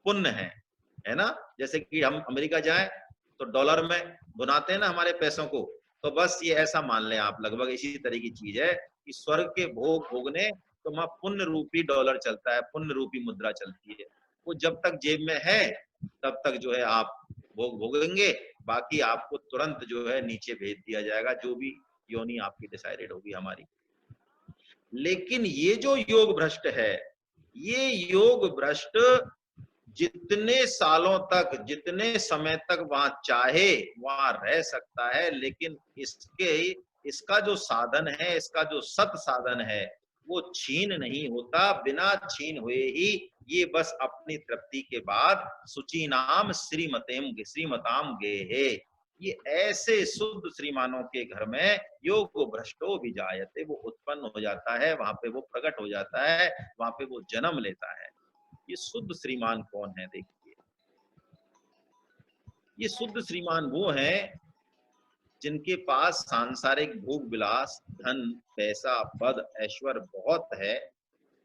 पुण्य है ना। जैसे कि हम अमेरिका जाएं तो डॉलर में भुनाते हैं ना हमारे पैसों को, तो बस ये ऐसा मान लें आप, लगभग इसी तरह की चीज है कि स्वर्ग के भोग भोगने तो वहां पुण्य रूपी डॉलर चलता है, पुण्य रूपी मुद्रा चलती है। वो जब तक जेब में है तब तक जो है आप भोग भोगेंगे, बाकी आपको तुरंत जो है नीचे भेज दिया जाएगा, जो भी योनि आपकी डिसाइडेड होगी हमारी। लेकिन ये जो योग भ्रष्ट है, ये योग भ्रष्ट जितने सालों तक, जितने समय तक वहां चाहे वहां रह सकता है, लेकिन इसका जो साधन है, इसका जो सत साधन है वो छीन नहीं होता। बिना छीन हुए ही ये बस अपनी तृप्ति के बाद सुचि नाम श्रीमताम गेहे, ये ऐसे शुद्ध श्रीमानों के घर में योग भ्रष्टो विजायते, वो उत्पन्न हो जाता है, वहां पे वो प्रकट हो जाता है, वहां पे वो जन्म लेता है। ये शुद्ध श्रीमान कौन है? देखिए, ये शुद्ध श्रीमान वो हैं जिनके पास सांसारिक भोग विलास, धन, पैसा, पद, ऐश्वर्य बहुत है,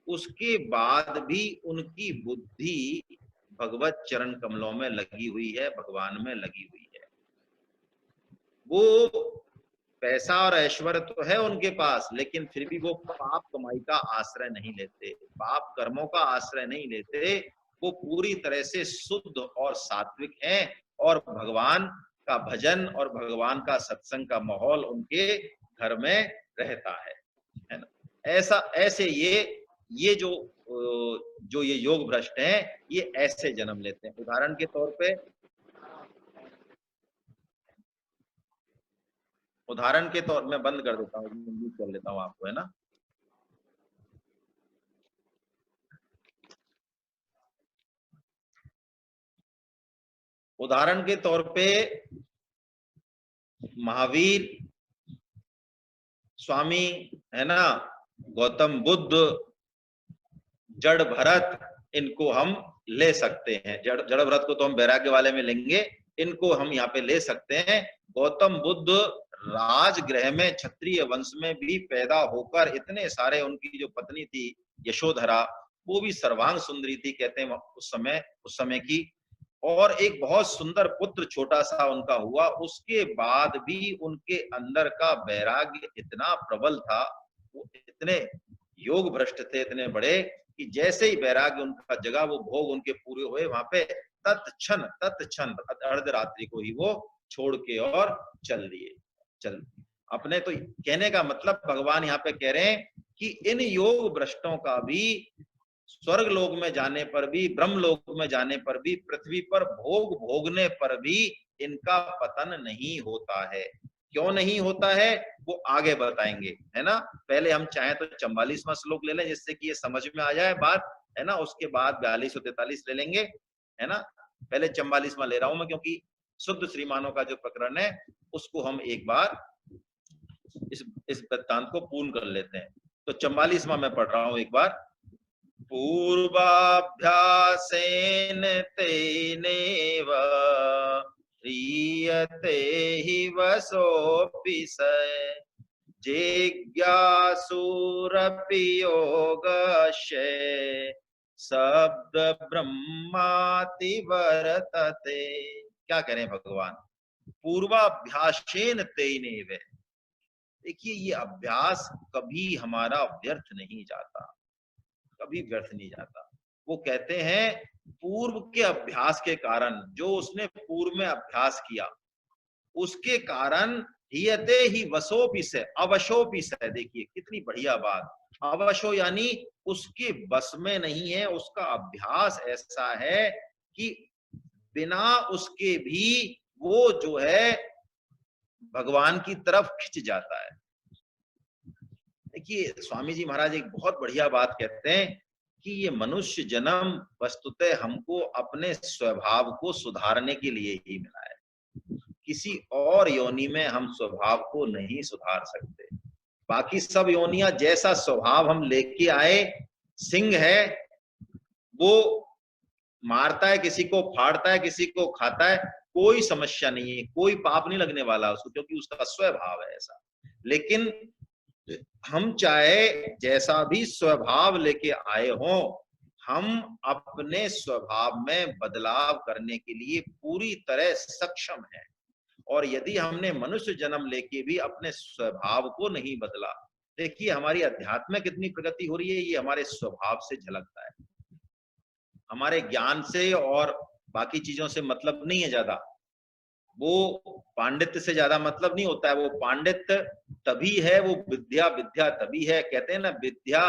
उसके बाद भी उनकी बुद्धि भगवत चरण कमलों में लगी हुई है, भगवान में लगी हुई है। वो पैसा और ऐश्वर्य तो है उनके पास, लेकिन फिर भी वो पाप कमाई का आश्रय नहीं लेते, पाप कर्मों का आश्रय नहीं लेते। वो पूरी तरह से शुद्ध और सात्विक हैं और भगवान का भजन और भगवान का सत्संग का माहौल उनके घर में रहता है ना। ऐसे ये जो ये योग भ्रष्ट हैं, ये ऐसे जन्म लेते हैं। उदाहरण के तौर पे मैं बंद कर देता हूँ, म्यूट कर लेता हूँ आपको, है ना। उदाहरण के तौर पे महावीर स्वामी, है ना, गौतम बुद्ध, जड़ भरत, इनको हम ले सकते हैं। जड़ भरत को तो हम वैराग्य वाले में लेंगे, इनको हम यहाँ पे ले सकते हैं। गौतम बुद्ध राजगृह में क्षत्रिय वंश में भी पैदा होकर, इतने सारे, उनकी जो पत्नी थी यशोधरा, वो भी सर्वांग सुंदरी थी कहते हैं उस समय की, और एक बहुत सुंदर पुत्र छोटा सा उनका हुआ। उसके बाद भी उनके अंदर का वैराग्य इतना प्रबल था, वो इतने योग भ्रष्ट थे, इतने बड़े, कि जैसे ही वैराग्य उनका जगह, वो भोग उनके पूरे हुए, वहां पे तत्क्षण अर्धरात्रि को ही वो छोड़ के और चल अपने। तो कहने का मतलब भगवान यहाँ पे कह रहे हैं कि इन योग भ्रष्टों का भी स्वर्ग लोक में जाने पर भी, ब्रह्म लोक में जाने पर भी, पृथ्वी पर भोग भोगने पर भी इनका पतन नहीं होता है। क्यों नहीं होता है वो आगे बताएंगे, है ना। पहले हम चाहें तो 44वां श्लोक ले लें जिससे कि ये समझ में आ जाए बात, है ना। उसके बाद 42 और 43 ले लेंगे, है ना। पहले 44वां ले रहा हूं मैं, क्योंकि शुद्ध श्रीमानों का जो प्रकरण है उसको हम एक बार इस वृत्तांत को पूर्ण कर लेते हैं। तो 44वां मैं पढ़ रहा हूं एक बार। पूर्वाभ्यासेन तेनेव ह्रियते हि वसोऽपि स जिज्ञासुरपि योगस्य शब्द ब्रह्माति वर्तते। क्या करें भगवान, पूर्वाभ्यासेन तेनेव। देखिए ये अभ्यास कभी हमारा व्यर्थ नहीं जाता, कभी व्यर्थ नहीं जाता। वो कहते हैं पूर्व के अभ्यास के कारण, जो उसने पूर्व में अभ्यास किया उसके कारण हियते ही वशोपिस है, अवशोपिस है। देखिए कितनी बढ़िया बात, अवशो यानी उसके बस में नहीं है, उसका अभ्यास ऐसा है कि बिना उसके भी वो जो है भगवान की तरफ खिंच जाता है। देखिए स्वामी जी महाराज एक बहुत बढ़िया बात कहते हैं कि ये मनुष्य जन्म वस्तुतः हमको अपने स्वभाव को सुधारने के लिए ही मिला है। किसी और योनि में हम स्वभाव को नहीं सुधार सकते। बाकी सब योनियां जैसा स्वभाव हम लेके आए, सिंह है वो मारता है किसी को, फाड़ता है किसी को, खाता है, कोई समस्या नहीं है, कोई पाप नहीं लगने वाला उसको, क्योंकि उसका स्वभाव है ऐसा। लेकिन हम चाहे जैसा भी स्वभाव लेके आए हों, हम अपने स्वभाव में बदलाव करने के लिए पूरी तरह सक्षम हैं। और यदि हमने मनुष्य जन्म लेके भी अपने स्वभाव को नहीं बदला, देखिए हमारी अध्यात्म में कितनी प्रगति हो रही है, ये हमारे स्वभाव से झलकता है। हमारे ज्ञान से और बाकी चीजों से मतलब नहीं है ज्यादा, वो पांडित्य से ज्यादा मतलब नहीं होता है। वो पांडित्य तभी है, वो विद्या विद्या तभी है। कहते हैं ना, विद्या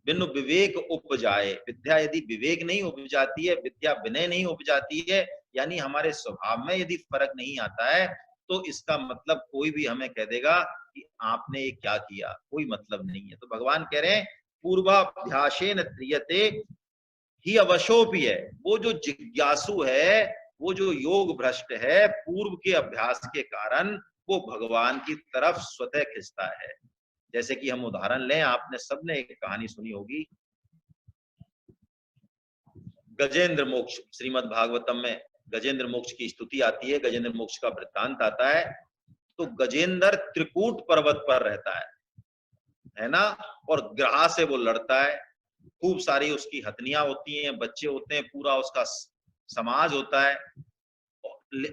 बिनु विवेक उपजाए। विद्या यदि विवेक नहीं उपजाती है, विद्या विनय नहीं उपजाती है, यानी हमारे स्वभाव में यदि फर्क नहीं आता है, तो इसका मतलब कोई भी हमें कह देगा कि आपने ये क्या किया, कोई मतलब नहीं है। तो भगवान कह रहे हैं पूर्वाभ्यासेन क्रियते ही अवशोपि है। वो जो जिज्ञासु है, वो जो योग भ्रष्ट है, पूर्व के अभ्यास के कारण वो भगवान की तरफ स्वतः खिंचता है। जैसे कि हम उदाहरण लें, आपने सबने एक कहानी सुनी होगी, गजेंद्र मोक्ष। श्रीमद् भागवतम में गजेंद्र मोक्ष की स्तुति आती है, गजेंद्र मोक्ष का वृत्तांत आता है। तो गजेंद्र त्रिकूट पर्वत पर रहता है ना, और ग्रह से वो लड़ता है। खूब सारी उसकी हथनियां होती हैं, बच्चे होते हैं, पूरा उसका समाज होता है,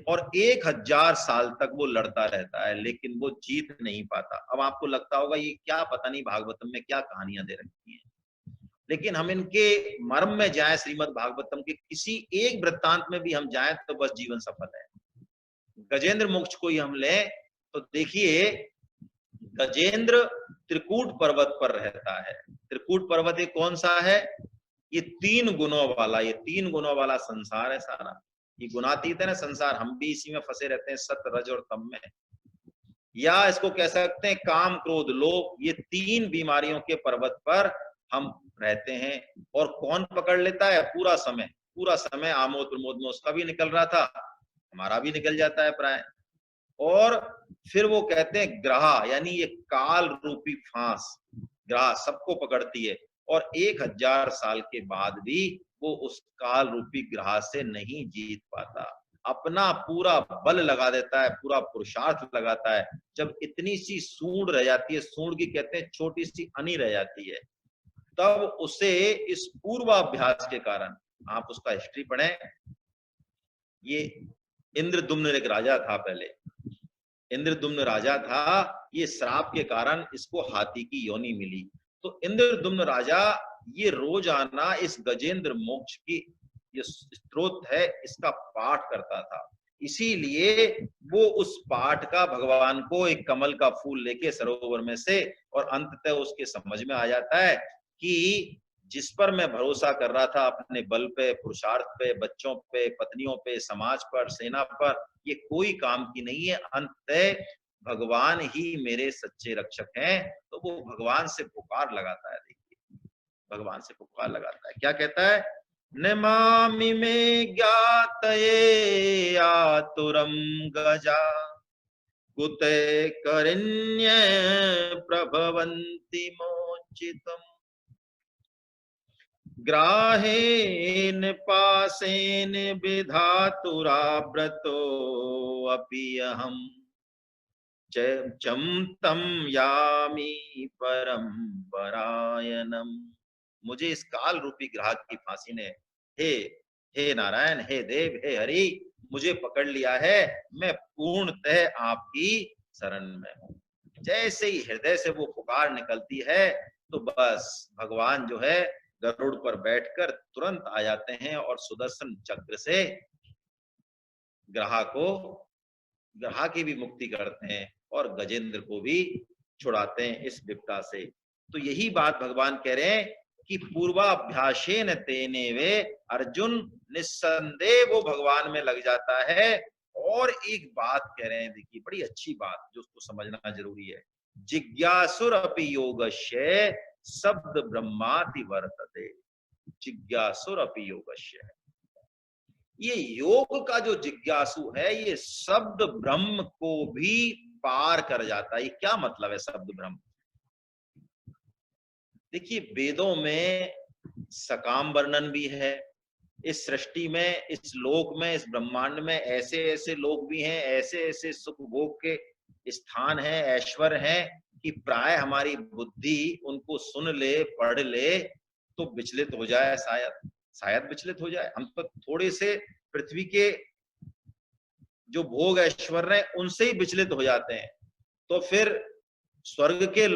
और 1000 साल तक वो लड़ता रहता है, लेकिन वो जीत नहीं पाता। अब आपको लगता होगा ये क्या, पता नहीं भागवतम में क्या कहानियां दे रखी हैं, लेकिन हम इनके मर्म में जाएं, श्रीमद् भागवतम के किसी एक वृत्तांत में भी हम जाएं तो बस जीवन सफल है। गजेंद्र मोक्ष को ही हम लें तो देखिए, गजेंद्र त्रिकूट पर्वत पर रहता है। त्रिकूट पर्वत ये कौन सा है? ये 3 गुणों वाला, ये 3 गुणों वाला संसार है सारा। ये गुणातीत है ना संसार, हम भी इसी में फंसे रहते हैं, सत रज और तम में। या इसको कह सकते हैं काम क्रोध लोभ, ये 3 बीमारियों के पर्वत पर हम रहते हैं। और कौन पकड़ लेता है? पूरा समय, पूरा समय आमोद प्रमोद में उसका भी निकल रहा था, हमारा भी निकल जाता है प्राय। और फिर वो कहते हैं ग्रह, यानी ये काल रूपी फांस, ग्रह सबको पकड़ती है, और 1000 साल के बाद भी वो उस काल रूपी ग्रह से नहीं जीत पाता। अपना पूरा बल लगा देता है, पूरा पुरुषार्थ लगाता है। जब इतनी सी सूंड रह जाती है, सूंड की कहते हैं छोटी सी अनी रह जाती है, तब उसे इस पूर्वाभ्यास के कारण, आप उसका हिस्ट्री पढ़ें, ये इंद्रदुम्न एक राजा था पहले, इंद्रदुम्न राजा था, ये श्राप के कारण इसको हाथी की योनि मिली। तो इंद्रदुम्न राजा ये रोजाना इस गजेंद्र मोक्ष की ये स्त्रोत है, इसका पाठ करता था। इसीलिए वो उस पाठ का भगवान को एक कमल का फूल लेके सरोवर में से, और अंततः उसके समझ में आ जाता है कि जिस पर मैं भरोसा कर रहा था अपने बल पे, पुरुषार्थ पे, बच्चों पे, पत्नियों पे, समाज पर, सेना पर, ये कोई काम की नहीं है। अंततः भगवान ही मेरे सच्चे रक्षक हैं, तो वो भगवान से पुकार लगाता है। देखिए, भगवान से पुकार लगाता है, क्या कहता है, नमामि मे ज्ञातये आतुरम गजा कुते करिण्य प्रभवन्ति मोचितम् ग्राहेन पासेन विधातुराव्रतो अपि अहम् चम यामी परम परायणम। मुझे इस काल रूपी ग्राहक की फांसी ने, हे हे नारायण, हे देव, हे हरि, मुझे पकड़ लिया है। मैं पूर्णतः आपकी शरण में हूं। जैसे ही हृदय से वो पुकार निकलती है तो बस भगवान जो है गरुड़ पर बैठकर तुरंत आ जाते हैं और सुदर्शन चक्र से ग्राह की भी मुक्ति करते हैं और गजेंद्र को भी छुड़ाते हैं इस विपदा से। तो यही बात भगवान कह रहे हैं कि पूर्वाभ्यासेन तेने वे, अर्जुन निस्संदेह वो भगवान में लग जाता है। और एक बात कह रहे हैं, देखिए बड़ी अच्छी बात जो उसको समझना जरूरी है, जिज्ञासुरपि योगस्य शब्द ब्रह्माति वर्तते। जिज्ञासुरपि योगस्य, ये योग का जो जिज्ञासु है ये शब्द ब्रह्म को भी पार कर जाता है। ये क्या मतलब है शब्द ब्रह्म? देखिए, वेदों में सकाम वर्णन भी है। इस सृष्टि में, इस लोक में, इस ब्रह्मांड में ऐसे ऐसे लोग भी हैं, ऐसे ऐसे सुख भोग के स्थान हैं, ऐश्वर्य हैं कि प्राय हमारी बुद्धि उनको सुन ले, पढ़ ले तो विचलित हो जाए, शायद विचलित हो जाए। हम तो थोड़े से पृथ्वी के जो भोग ऐश्वर्य हैं उनसे ही विचलित हो जाते हैं। तो फिर स्वर्ग के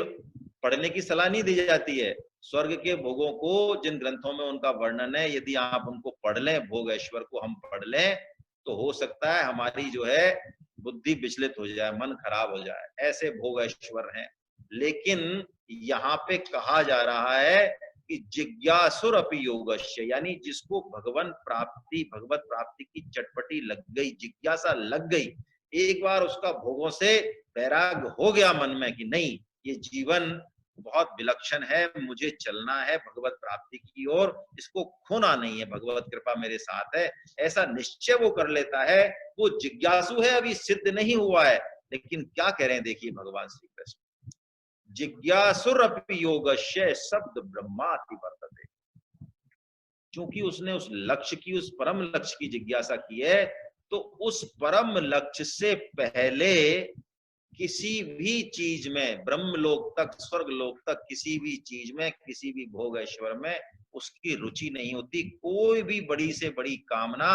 पढ़ने की सलाह नहीं दी जाती है। स्वर्ग के भोगों को जिन ग्रंथों में उनका वर्णन है, यदि आप उनको पढ़ लें, भोग ऐश्वर्य को हम पढ़ लें, तो हो सकता है हमारी जो है बुद्धि विचलित हो जाए, मन खराब हो जाए। ऐसे भोग ऐश्वर्य हैं। लेकिन यहाँ पे कहा जा रहा है कि जिज्ञासुर अपि योगस्य, यानी जिसको भगवत प्राप्ति की चटपटी लग गई, जिज्ञासा लग गई, एक बार उसका भोगों से वैराग्य हो गया मन में कि नहीं, ये जीवन बहुत विलक्षण है, मुझे चलना है भगवत प्राप्ति की ओर, इसको खोना नहीं है, भगवत कृपा मेरे साथ है, ऐसा निश्चय वो कर लेता है। वो जिज्ञासु है, अभी सिद्ध नहीं हुआ है, लेकिन क्या कह रहे हैं देखिए भगवान श्री कृष्ण, जिज्ञासुरपि योगस्य शब्द ब्रह्माति वर्तते। क्योंकि उसने उस लक्ष्य की, उस परम लक्ष्य की जिज्ञासा की है, तो उस परम लक्ष्य से पहले किसी भी चीज में, ब्रह्म लोक तक, स्वर्ग लोक तक, किसी भी चीज में, किसी भी भोग ऐश्वर्य में उसकी रुचि नहीं होती। कोई भी बड़ी से बड़ी कामना,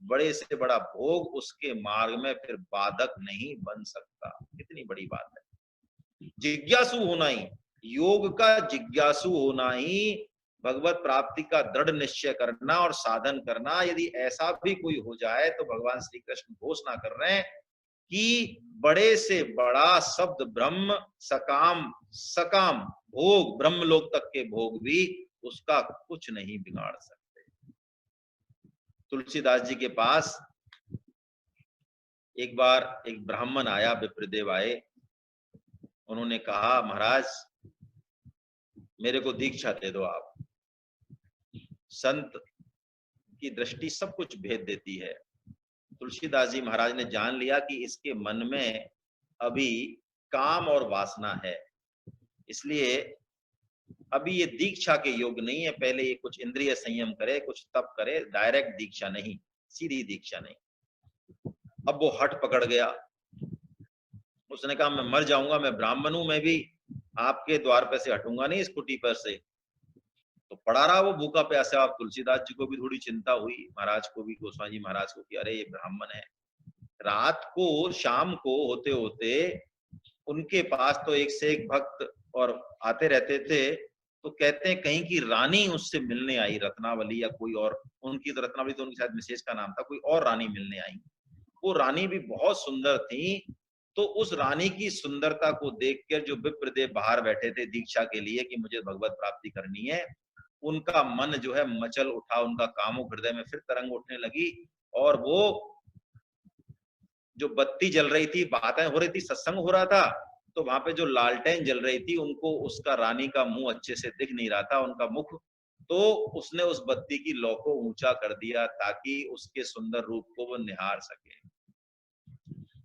बड़े से बड़ा भोग उसके मार्ग में फिर बाधक नहीं बन सकता। कितनी बड़ी बात है। जिज्ञासु होना ही, योग का जिज्ञासु होना ही, भगवत प्राप्ति का दृढ़ निश्चय करना और साधन करना, यदि ऐसा भी कोई हो जाए तो भगवान श्री कृष्ण घोषणा कर रहे हैं कि बड़े से बड़ा शब्द ब्रह्म, सकाम भोग, ब्रह्म लोक तक के भोग भी उसका कुछ नहीं बिगाड़ सकते। तुलसीदास जी के पास एक बार एक ब्राह्मण आया, विप्रदेव आए। उन्होंने कहा, महाराज मेरे को दीक्षा दे दो आप। संत की दृष्टि सब कुछ भेद देती है। तुलसीदास जी महाराज ने जान लिया कि इसके मन में अभी काम और वासना है, इसलिए अभी ये दीक्षा के योग नहीं है। पहले ये कुछ इंद्रिय संयम करे, कुछ तप करे, डायरेक्ट दीक्षा नहीं, सीधी दीक्षा नहीं। अब वो हट पकड़ गया। उसने कहा मैं मर जाऊंगा, मैं ब्राह्मण हूं, मैं भी आपके द्वार पे से हटूंगा नहीं, इस कुटी पर से। तो पड़ा रहा वो भूखा प्यासा। आप तुलसीदास जी को भी थोड़ी चिंता हुई, महाराज को भी, गोस्वामी जी महाराज को, कि अरे ये ब्राह्मण है। रात को, शाम को होते होते उनके पास तो एक से एक भक्त और आते रहते थे। तो कहते हैं कहीं की रानी उससे मिलने आई, रत्नावली या कोई और, उनकी तो रत्नावली तो उनकी शायद मिसेज का नाम था, कोई और रानी मिलने आई। वो रानी भी बहुत सुंदर थी। तो उस रानी की सुंदरता को देखकर जो विप्रदेव बाहर बैठे थे दीक्षा के लिए कि मुझे भगवत प्राप्ति करनी है, उनका मन जो है मचल उठा, उनका कामो हृदय में फिर तरंग उठने लगी। और वो जो बत्ती जल रही थी, बातें हो रही थी, सत्संग हो रहा था, तो वहां पे जो लालटेन जल रही थी, उनको उसका रानी का मुंह अच्छे से दिख नहीं रहा था, उनका मुख, तो उसने उस बत्ती की लौ को ऊंचा कर दिया ताकि उसके सुंदर रूप को वो निहार सके।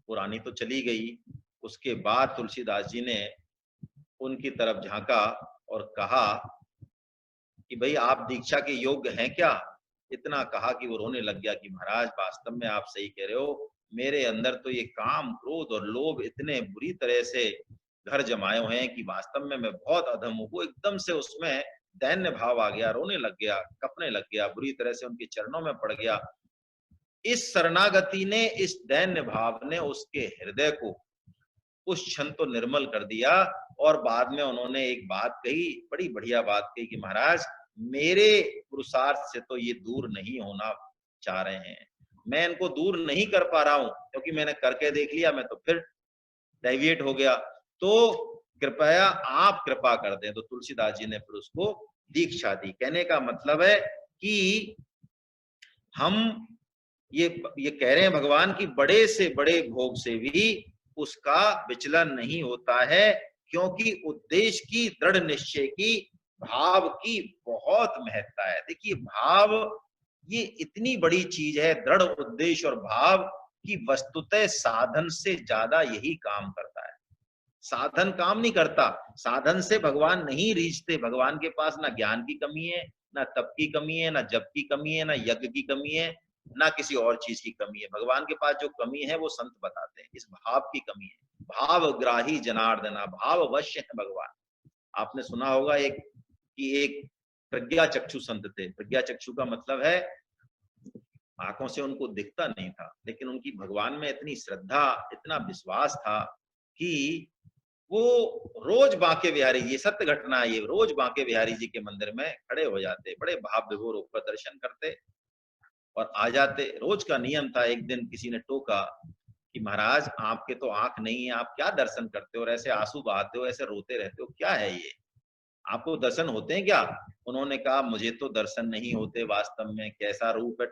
वो रानी तो चली गई। उसके बाद तुलसीदास जी ने उनकी तरफ झांका और कहा कि भाई आप दीक्षा के योग्य हैं क्या? इतना कहा कि वो रोने लग गया कि महाराज वास्तव में आप सही कह रहे हो, मेरे अंदर तो ये काम, क्रोध और लोभ इतने बुरी तरह से घर जमाए हुए हैं कि वास्तव में मैं बहुत अधम हूँ। वो एकदम से उसमें दैन्य भाव आ गया, रोने लग गया, कपने लग गया, बुरी तरह से उनके चरणों में पड़ गया। इस शरणागति ने, इस दैन्य भाव ने उसके हृदय को उस क्षण तो निर्मल कर दिया। और बाद में उन्होंने एक बात कही, बड़ी बढ़िया बात कही कि महाराज मेरे पुरुषार्थ से तो ये दूर नहीं होना चाह रहे हैं, मैं इनको दूर नहीं कर पा रहा हूं, क्योंकि मैंने करके देख लिया, मैं तो फिर डेविएट हो गया, तो कृपया आप कृपा कर दें। तो तुलसीदास जी ने फिर उसको दीक्षा दी। कहने का मतलब है कि हम ये कह रहे हैं भगवान की बड़े से बड़े भोग से भी उसका विचलन नहीं होता है, क्योंकि उद्देश्य की, दृढ़ निश्चय की, भाव की बहुत महत्ता है। देखिए भाव ये इतनी बड़ी चीज है, दृढ़ उद्देश्य और भाव की, वस्तुतः साधन से ज्यादा यही काम करता है। साधन काम नहीं करता, साधन से भगवान नहीं रीझते। भगवान के पास ना ज्ञान की कमी है, ना तप की कमी है, ना जप की कमी है, ना यज्ञ की कमी है, ना किसी और चीज की कमी है। भगवान के पास जो कमी है वो संत बताते हैं, इस भाव की कमी है। भाव ग्राही जनार्दना, भाव अवश्य है भगवान। आपने सुना होगा एक प्रज्ञा चक्षु संत थे। प्रज्ञा चक्षु का मतलब है आंखों से उनको दिखता नहीं था, लेकिन उनकी भगवान में इतनी श्रद्धा, इतना विश्वास था कि वो रोज बांके बिहारी जी, सत्य घटना है ये, रोज बांके बिहारी जी के मंदिर में खड़े हो जाते, बड़े भाव विभोर होकर दर्शन करते और आ जाते। रोज का नियम था। एक दिन किसी ने टोका कि महाराज आपके तो आंख नहीं है, आप क्या दर्शन करते हो और ऐसे आंसू बहाते हो, ऐसे रोते रहते हो, क्या है ये, आपको दर्शन होते हैं क्या? उन्होंने कहा मुझे तो दर्शन नहीं होते, वास्तव में कैसा रूप है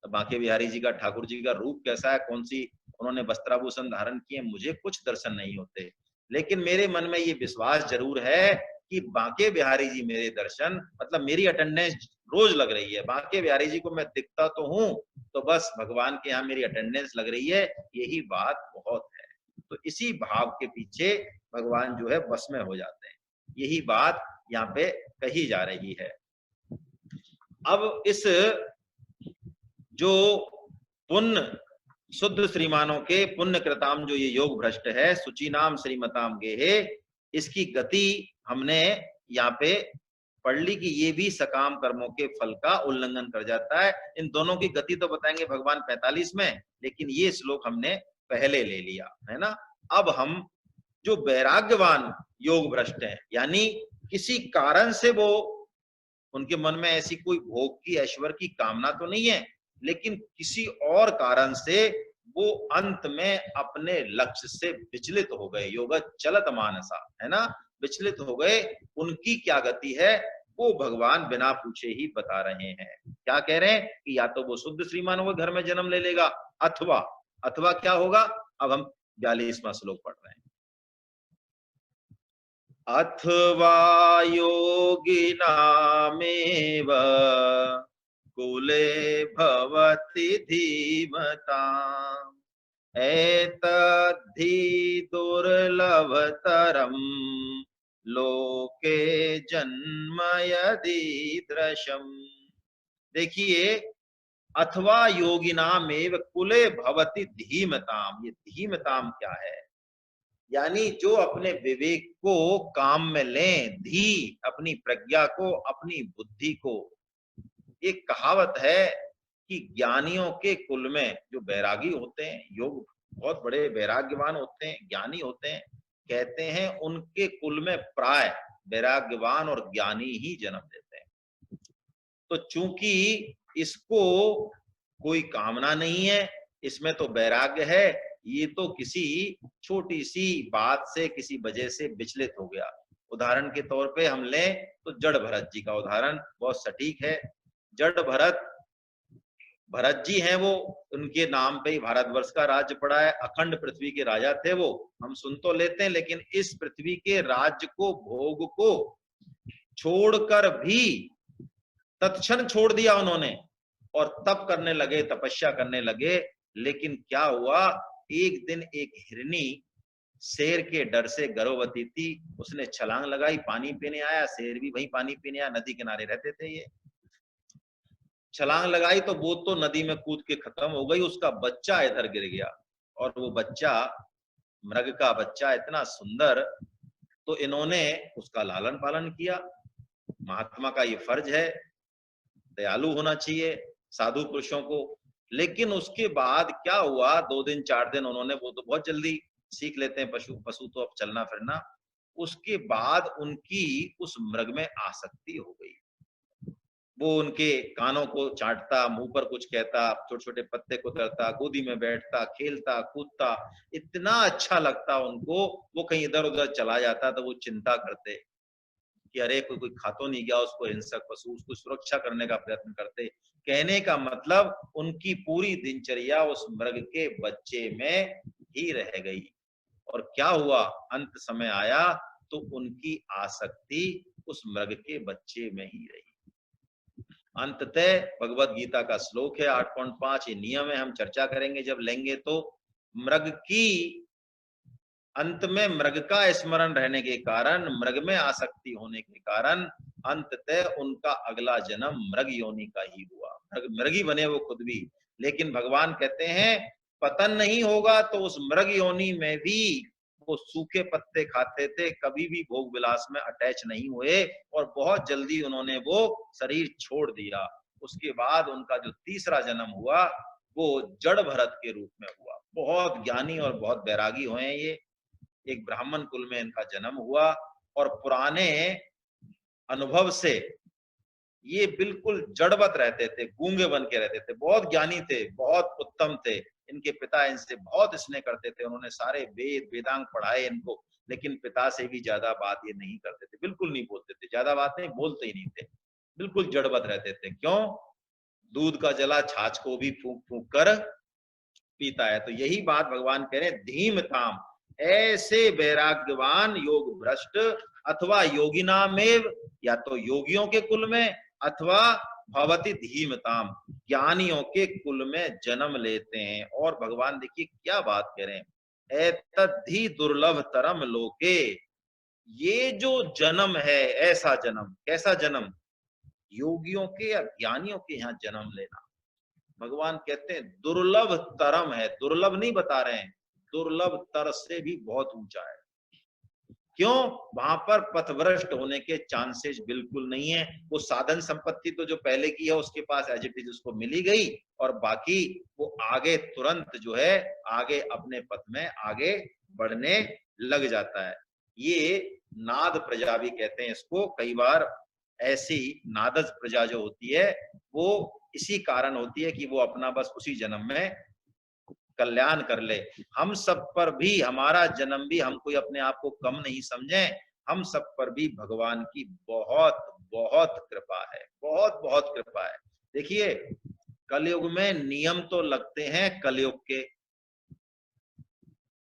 बांके बिहारी जी का, ठाकुर जी का रूप कैसा है, कौन सी उन्होंने वस्त्राभूषण धारण किए, मुझे कुछ दर्शन नहीं होते, लेकिन मेरे मन में ये विश्वास जरूर है कि बांके बिहारी जी मेरे दर्शन, मतलब मेरी अटेंडेंस रोज लग रही है। बांके बिहारी जी को मैं दिखता तो हूँ, तो बस भगवान के यहाँ मेरी अटेंडेंस लग रही है, यही बात बहुत है। तो इसी भाव के पीछे भगवान जो है बस में हो जाते हैं, यही बात यहाँ पे कही जा रही है। अब इस जो पुण्य शुद्ध श्रीमानों के पुण्य कृताम, जो ये योग भ्रष्ट है, सुचि नाम श्रीमताम गेहे, इसकी गति हमने यहाँ पे पढ़ ली कि ये भी सकाम कर्मों के फल का उल्लंघन कर जाता है। इन दोनों की गति तो बताएंगे भगवान 45 में, लेकिन ये श्लोक हमने पहले ले लिया है ना। अब हम जो वैराग्यवान योग भ्रष्ट है, यानी किसी कारण से वो, उनके मन में ऐसी कोई भोग की, ऐश्वर्य की कामना तो नहीं है, लेकिन किसी और कारण से वो अंत में अपने लक्ष्य से विचलित हो गए, योग चलत मानसा है ना, विचलित हो गए। उनकी क्या गति है वो भगवान बिना पूछे ही बता रहे हैं। क्या कह रहे हैं कि या तो वो शुद्ध श्रीमानों के घर में जन्म ले लेगा, अथवा अथवा क्या होगा। अब हम 42वां श्लोक पढ़ रहे हैं। अथवा योगिनामेव कुले भवति धीमताम् एतद्धि दुर्लभतरम् लोके जन्म यदीदृशम्। देखिए, अथवा योगिनामेव कुले भवति धीमताम्, ये धीमताम् क्या है? यानी जो अपने विवेक को काम में लें, धी अपनी प्रज्ञा को, अपनी बुद्धि को। एक कहावत है कि ज्ञानियों के कुल में जो बैरागी होते हैं, योग बहुत बड़े वैराग्यवान होते हैं, ज्ञानी होते हैं, कहते हैं उनके कुल में प्राय वैराग्यवान और ज्ञानी ही जन्म देते हैं। तो चूंकि इसको कोई कामना नहीं है, इसमें तो वैराग्य है, ये तो किसी छोटी सी बात से, किसी वजह से विचलित हो गया। उदाहरण के तौर पे हम लें तो जड़ भरत जी का उदाहरण बहुत सटीक है। जड़ भरत भरत जी हैं वो, उनके नाम पे ही भारतवर्ष का राज्य पड़ा है, अखंड पृथ्वी के राजा थे वो, हम सुन तो लेते हैं, लेकिन इस पृथ्वी के राज्य को, भोग को छोड़कर भी तत्क्षण छोड़ दिया उन्होंने और तप करने लगे, तपस्या करने लगे। लेकिन क्या हुआ, एक दिन एक हिरनी शेर के डर से गर्भवती थी, उसने छलांग लगाई, पानी पीने आया, शेर भी वहीं पानी पीने आया, नदी किनारे रहते थे ये, छलांग लगाई तो वो तो नदी में कूद के खत्म हो गई, उसका बच्चा इधर गिर गया, और वो बच्चा, मृग का बच्चा इतना सुंदर, तो इन्होंने उसका लालन पालन किया। महात्मा का ये फर्ज है, दयालु होना चाहिए साधु पुरुषों को। लेकिन उसके बाद क्या हुआ, 2 दिन 4 दिन उन्होंने, वो तो बहुत जल्दी सीख लेते हैं पशु, पशु तो अब चलना फिरना। उसके बाद उनकी उस मृग में आसक्ति हो गई, वो उनके कानों को चाटता, मुंह पर कुछ कहता, छोटे छोटे पत्ते को तोड़ता, गोदी में बैठता, खेलता कूदता, इतना अच्छा लगता उनको। वो कहीं इधर उधर चला जाता तो वो चिंता करते कि अरे कोई कोई खा तो नहीं गया उसको, हिंसक पशु, उसको सुरक्षा करने का प्रयत्न करते। कहने का मतलब उनकी पूरी दिनचर्या उस मृग के बच्चे में ही रह गई। और क्या हुआ, अंत समय आया तो उनकी आसक्ति उस मृग के बच्चे में ही रही। अंततः भगवत गीता का श्लोक है 8.5, ये नियम है, हम चर्चा करेंगे जब लेंगे तो। मृग की, अंत में मृग का स्मरण रहने के कारण, मृग में आसक्ति होने के कारण अंततः उनका अगला जन्म मृग योनि का ही हुआ, मृग ही बने वो खुद भी। लेकिन भगवान कहते हैं पतन नहीं होगा, तो उस मृग योनि में भी वो सूखे पत्ते खाते थे, कभी भी भोग विलास में अटैच नहीं हुए, और बहुत जल्दी उन्होंने वो शरीर छोड़ दिया। उसके बाद उनका जो तीसरा जन्म हुआ वो जड़ भरत के रूप में हुआ। बहुत ज्ञानी और बहुत बैरागी हुए हैं ये, एक ब्राह्मण कुल में इनका जन्म हुआ, और पुराने अनुभव से ये बिल्कुल जड़वत रहते थे, गूंगे बन के रहते थे, बहुत ज्ञानी थे, बहुत उत्तम थे। इनके पिता इनसे बहुत स्नेह करते थे, उन्होंने सारे वेद वेदांग पढ़ाए इनको, लेकिन पिता से भी ज्यादा बात ये नहीं करते थे, बिल्कुल नहीं बोलते थे, ज्यादा बात नहीं, बोलते ही नहीं थे, बिल्कुल जड़वत रहते थे। क्यों, दूध का जला छाछ को भी फूंक फूंक कर पीता है। तो यही बात भगवान कह रहे हैं, धीमताम, ऐसे वैराग्यवान योग भ्रष्ट, अथवा योगिनामेव, या तो योगियों के कुल में, अथवा भवति धीमताम, ज्ञानियों के कुल में जन्म लेते हैं। और भगवान देखिए क्या बात कह रहे हैं, एतद्धि दुर्लभ तरम लोके, ये जो जन्म है, ऐसा जन्म, कैसा जन्म, योगियों के या ज्ञानियों के यहाँ जन्म लेना, भगवान कहते हैं दुर्लभ तरम है, दुर्लभ नहीं बता रहे हैं, दुर्लभ तर से भी बहुत ऊंचा है। क्यों, वहां पर पथभ्रष्ट होने के चांसेस बिल्कुल नहीं है। वो साधन संपत्ति तो जो पहले की है उसके पास एज इट इज उसको मिली गई, और बाकी वो आगे तुरंत जो है आगे अपने पथ में आगे बढ़ने लग जाता है। ये नाद प्रजा भी कहते हैं इसको, कई बार ऐसी नादज प्रजा जो होती है वो इसी कारण होती है कि वो अपना बस उसी जन्म में कल्याण कर ले। हम सब पर भी, हमारा जन्म भी, हम कोई अपने आप को कम नहीं समझे, हम सब पर भी भगवान की बहुत बहुत कृपा है, बहुत बहुत कृपा है। देखिए कलयुग में नियम तो लगते हैं कलयुग के,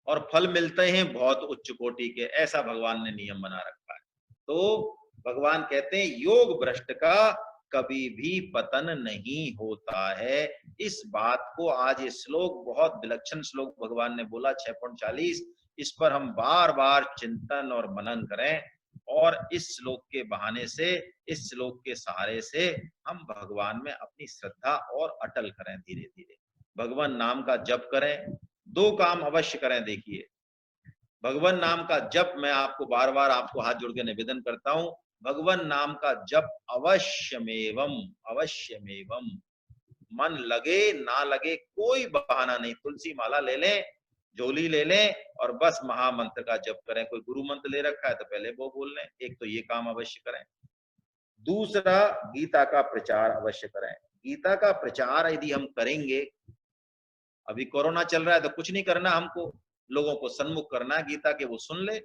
और फल मिलते हैं बहुत उच्च कोटि के, ऐसा भगवान ने नियम बना रखा है। तो भगवान कहते हैं योग भ्रष्ट का कभी भी पतन नहीं होता है। इस बात को, आज ये श्लोक बहुत विलक्षण श्लोक भगवान ने बोला 6.40, इस पर हम बार बार चिंतन और मनन करें, और इस श्लोक के बहाने से, इस श्लोक के सहारे से हम भगवान में अपनी श्रद्धा और अटल करें। धीरे धीरे भगवान नाम का जप करें, 2 काम अवश्य करें। देखिए भगवान नाम का जप, मैं आपको बार बार आपको हाथ जोड़ के निवेदन करता हूं, भगवान नाम का जप अवश्यमेवम, अवश्यमेवम, मन लगे ना लगे कोई बहाना नहीं, तुलसी माला ले लें, झोली ले लें, और बस महामंत्र का जप करें। कोई गुरु मंत्र ले रखा है तो पहले वो बोल लें, एक तो ये काम अवश्य करें। दूसरा, गीता का प्रचार अवश्य करें। गीता का प्रचार यदि हम करेंगे, अभी कोरोना चल रहा है तो कुछ नहीं करना हमको, लोगों को सन्मुख करना है गीता के, वो सुन ले,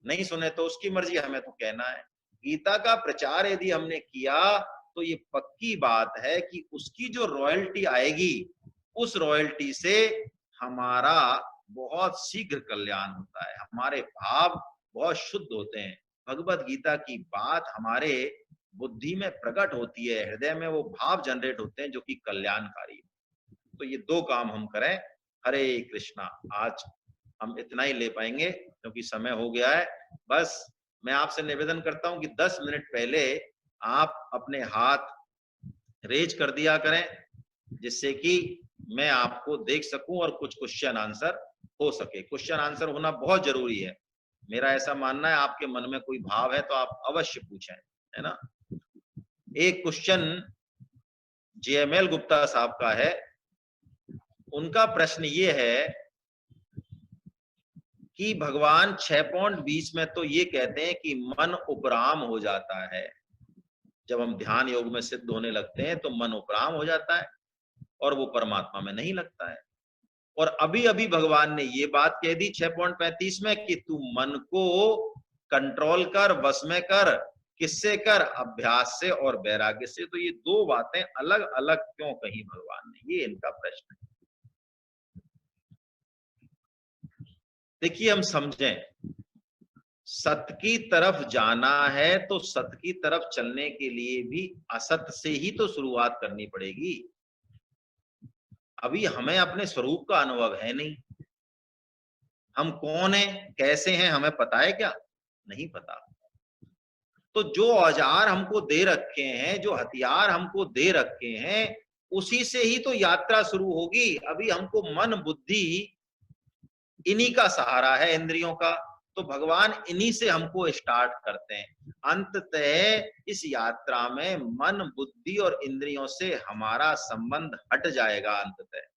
नहीं सुने तो उसकी मर्जी, हमें तो कहना है। गीता का प्रचार यदि हमने किया तो ये पक्की बात है कि उसकी जो रॉयल्टी आएगी, उस रॉयल्टी से हमारा बहुत शीघ्र कल्याण होता है, हमारे भाव बहुत शुद्ध होते हैं, भगवत गीता की बात हमारे बुद्धि में प्रकट होती है, हृदय में वो भाव जनरेट होते हैं जो कि कल्याणकारी। तो ये दो काम हम करें। हरे कृष्णा। आज हम इतना ही ले पाएंगे क्योंकि समय हो गया है। बस मैं आपसे निवेदन करता हूं कि 10 मिनट पहले आप अपने हाथ रेज कर दिया करें, जिससे कि मैं आपको देख सकूं और कुछ क्वेश्चन आंसर हो सके। क्वेश्चन आंसर होना बहुत जरूरी है, मेरा ऐसा मानना है। आपके मन में कोई भाव है तो आप अवश्य पूछें, है ना। एक क्वेश्चन JML गुप्ता साहब का है। उनका प्रश्न ये है कि भगवान 6.20 में तो ये कहते हैं कि मन उपराम हो जाता है, जब हम ध्यान योग में सिद्ध होने लगते हैं तो मन उपराम हो जाता है और वो परमात्मा में नहीं लगता है। और अभी अभी भगवान ने ये बात कह दी 6.35 में कि तू मन को कंट्रोल कर, वश में कर। किससे कर? अभ्यास से और वैराग्य से। तो ये दो बातें अलग अलग क्यों कही भगवान ने, ये इनका प्रश्न है। देखिए, हम समझें, सत्य की तरफ जाना है तो सत्य की तरफ चलने के लिए भी असत्य से ही तो शुरुआत करनी पड़ेगी। अभी हमें अपने स्वरूप का अनुभव है नहीं, हम कौन हैं, कैसे हैं, हमें पता है क्या? नहीं पता। तो जो औजार हमको दे रखे हैं, जो हथियार हमको दे रखे हैं, उसी से ही तो यात्रा शुरू होगी। अभी हमको मन बुद्धि इन्हीं का सहारा है, इंद्रियों का। तो भगवान इन्हीं से हमको स्टार्ट करते हैं। अंततः इस यात्रा में मन बुद्धि और इंद्रियों से हमारा संबंध हट जाएगा। अंततः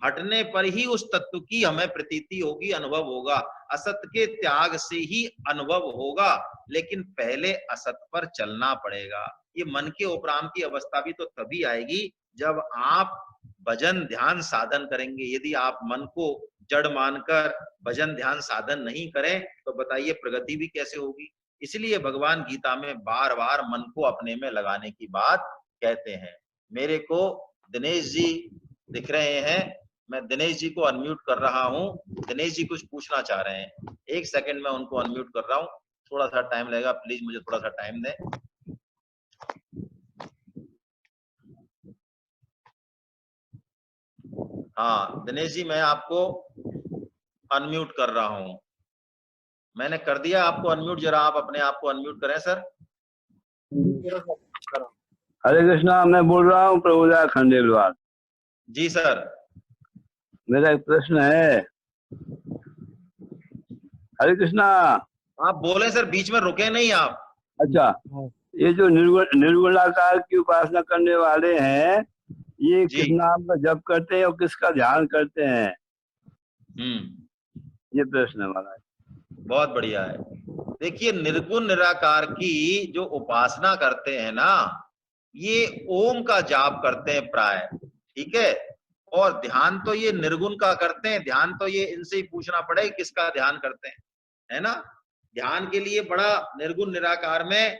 हटने पर ही उस तत्व की हमें प्रतीति होगी, अनुभव होगा। असत के त्याग से ही अनुभव होगा, लेकिन पहले असत पर चलना पड़ेगा। ये मन के उपराम की अवस्था भी तो तभी आएगी जब आप भजन ध्यान साधन करेंगे। यदि आप मन को जड़ मानकर भजन ध्यान साधन नहीं करें तो बताइए प्रगति भी कैसे होगी। इसलिए भगवान गीता में बार बार मन को अपने में लगाने की बात कहते हैं। मेरे को दिनेश जी दिख रहे हैं, मैं दिनेश जी को अनम्यूट कर रहा हूं। दिनेश जी कुछ पूछना चाह रहे हैं, 1 सेकंड में उनको अनम्यूट कर रहा हूं। थोड़ा सा टाइम लगेगा, प्लीज मुझे थोड़ा सा टाइम दें। हाँ दिनेश जी, मैं आपको अनम्यूट कर रहा हूं। मैंने कर दिया आपको अनम्यूट, जरा आप अपने आप को अनम्यूट करें सर। हरे कृष्णा, मैं बोल रहा हूँ प्रभुदास खंडेलवाल। जी सर। मेरा एक प्रश्न है। हरे कृष्णा। आप बोले सर, बीच में रुके नहीं आप। अच्छा, ये जो निर्गुणाकार की उपासना करने वाले हैं, ये किस नाम का जप करते हैं और किसका ध्यान करते हैं? ये प्रश्न हमारा है। बहुत बढ़िया है। देखिए, निर्गुण निराकार की जो उपासना करते हैं ना, ये ओम का जाप करते हैं प्राय, ठीक है। और ध्यान तो ये निर्गुण का करते हैं। ध्यान तो ये इनसे ही पूछना पड़ेगा किसका ध्यान करते हैं, है ना। ध्यान के लिए बड़ा निर्गुण निराकार में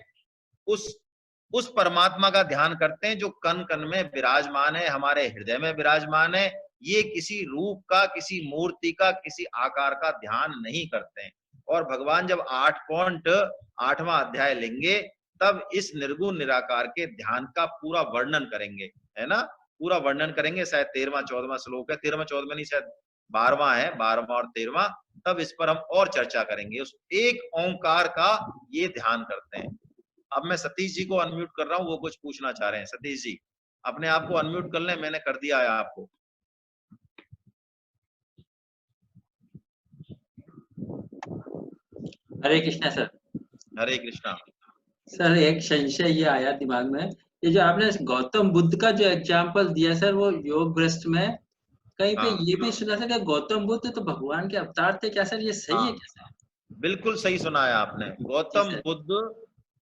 उस परमात्मा का ध्यान करते हैं जो कण कण में विराजमान है, हमारे हृदय में विराजमान है। ये किसी रूप का, किसी मूर्ति का, किसी आकार का ध्यान नहीं करते हैं। और भगवान जब 8वां अध्याय लेंगे तब इस निर्गुण निराकार के ध्यान का पूरा वर्णन करेंगे, है ना। पूरा वर्णन करेंगे। शायद 13वां 14वां श्लोक है, 13वां 14वां नहीं, शायद 12वां है, 12वां और 13वां। तब इस पर हम और चर्चा करेंगे। उस एक ओंकार का ये ध्यान करते हैं। अब मैं सतीश जी को अनम्यूट कर रहा हूं, वो कुछ पूछना चाह रहे हैं। सतीश जी अपने आप को अनम्यूट कर लें, मैंने कर दिया है आपको। हरे कृष्णा सर। हरे कृष्णा सर, एक संशय ये आया दिमाग में, ये जो आपने गौतम बुद्ध का जो एग्जाम्पल दिया सर, वो योग भ्रष्ट में कहीं पे ये भी सुना था कि गौतम बुद्ध तो भगवान के अवतार थे। क्या सर ये सही है? क्या सर? बिल्कुल सही सुना है आपने। गौतम बुद्ध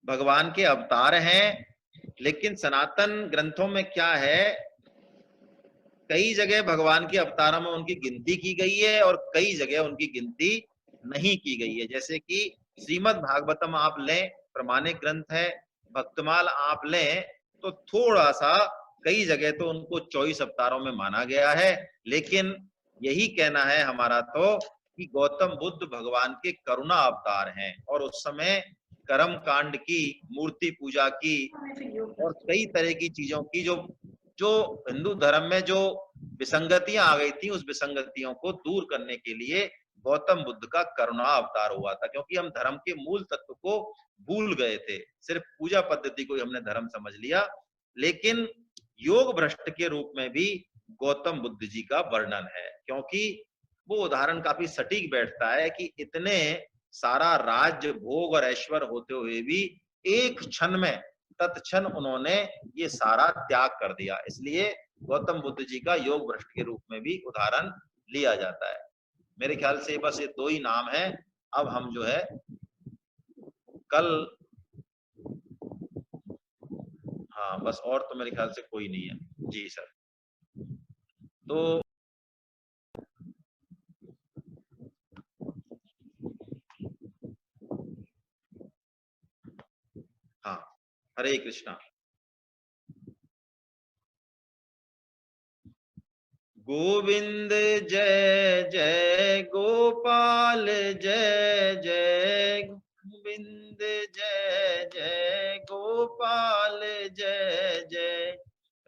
भगवान के अवतार हैं, लेकिन सनातन ग्रंथों में क्या है, कई जगह भगवान के अवतारों में उनकी गिनती की गई है और कई जगह उनकी गिनती नहीं की गई है। जैसे कि श्रीमद् भागवतम आप लें, प्रमाणिक ग्रंथ है। भक्तमाल आप लें तो थोड़ा सा कई जगह तो उनको 24 अवतारों में माना गया है, लेकिन यही कहना है हमारा तो कि गौतम बुद्ध भगवान के करुणा अवतार हैं और उस समय कर्म कांड की, मूर्ति पूजा की और कई तरह की चीजों की जो जो हिंदू धर्म में जो विसंगतियां आ गई थी, उस विसंगतियों को दूर करने के लिए गौतम बुद्ध का करुणा अवतार हुआ था। क्योंकि हम धर्म के मूल तत्व को भूल गए थे, सिर्फ पूजा पद्धति को ही हमने धर्म समझ लिया। लेकिन योग भ्रष्ट के रूप में भी गौतम बुद्ध जी का वर्णन है, क्योंकि वो उदाहरण काफी सटीक बैठता है कि इतने सारा राज्य भोग और ऐश्वर्य होते हुए भी एक क्षण में, तत्क्षण उन्होंने ये सारा त्याग कर दिया। इसलिए गौतम बुद्ध जी का योग भ्रष्ट के रूप में भी उदाहरण लिया जाता है। मेरे ख्याल से बस ये दो ही नाम है। अब हम जो है कल, हाँ बस, और तो मेरे ख्याल से कोई नहीं है। जी सर, तो हाँ, हरे कृष्णा। गोविंद जय जय गोपाल जय जय, गोविंद जय जय गोपाल जय जय,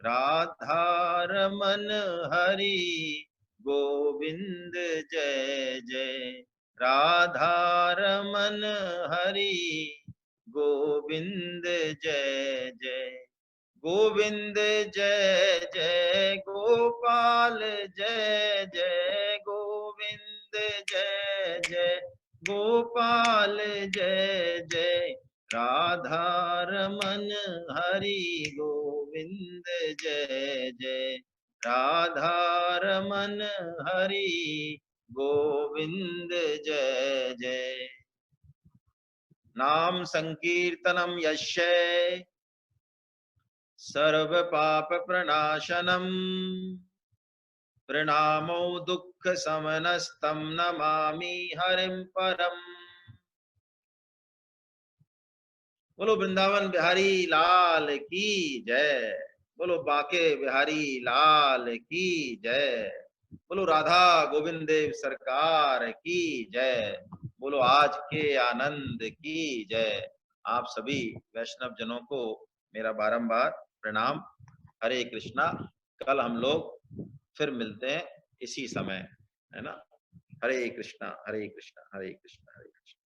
राधा रमन हरि गोविंद जय जय, राधा रमन हरि गोविंद जय जय, गोविंद जय जय गोपाल जय जय, गोविंद जय जय गोपाल जय जय, राधा रमन हरि गोविंद जय जय, राधा रमन हरि गोविंद जय जय। नाम संकीर्तनम यस्य सर्व पाप प्रणाशनम, प्रणामो दुख समनस्तम नमामि हरिम परम। बोलो वृंदावन बिहारी लाल की जय, बोलो बांके बिहारी लाल की जय, बोलो राधा गोविंद देव सरकार की जय, बोलो आज के आनंद की जय। आप सभी वैष्णव जनों को मेरा बारंबार प्रणाम। हरे कृष्णा। कल हम लोग फिर मिलते हैं इसी समय, है ना। हरे कृष्णा हरे कृष्णा हरे कृष्णा हरे कृष्णा।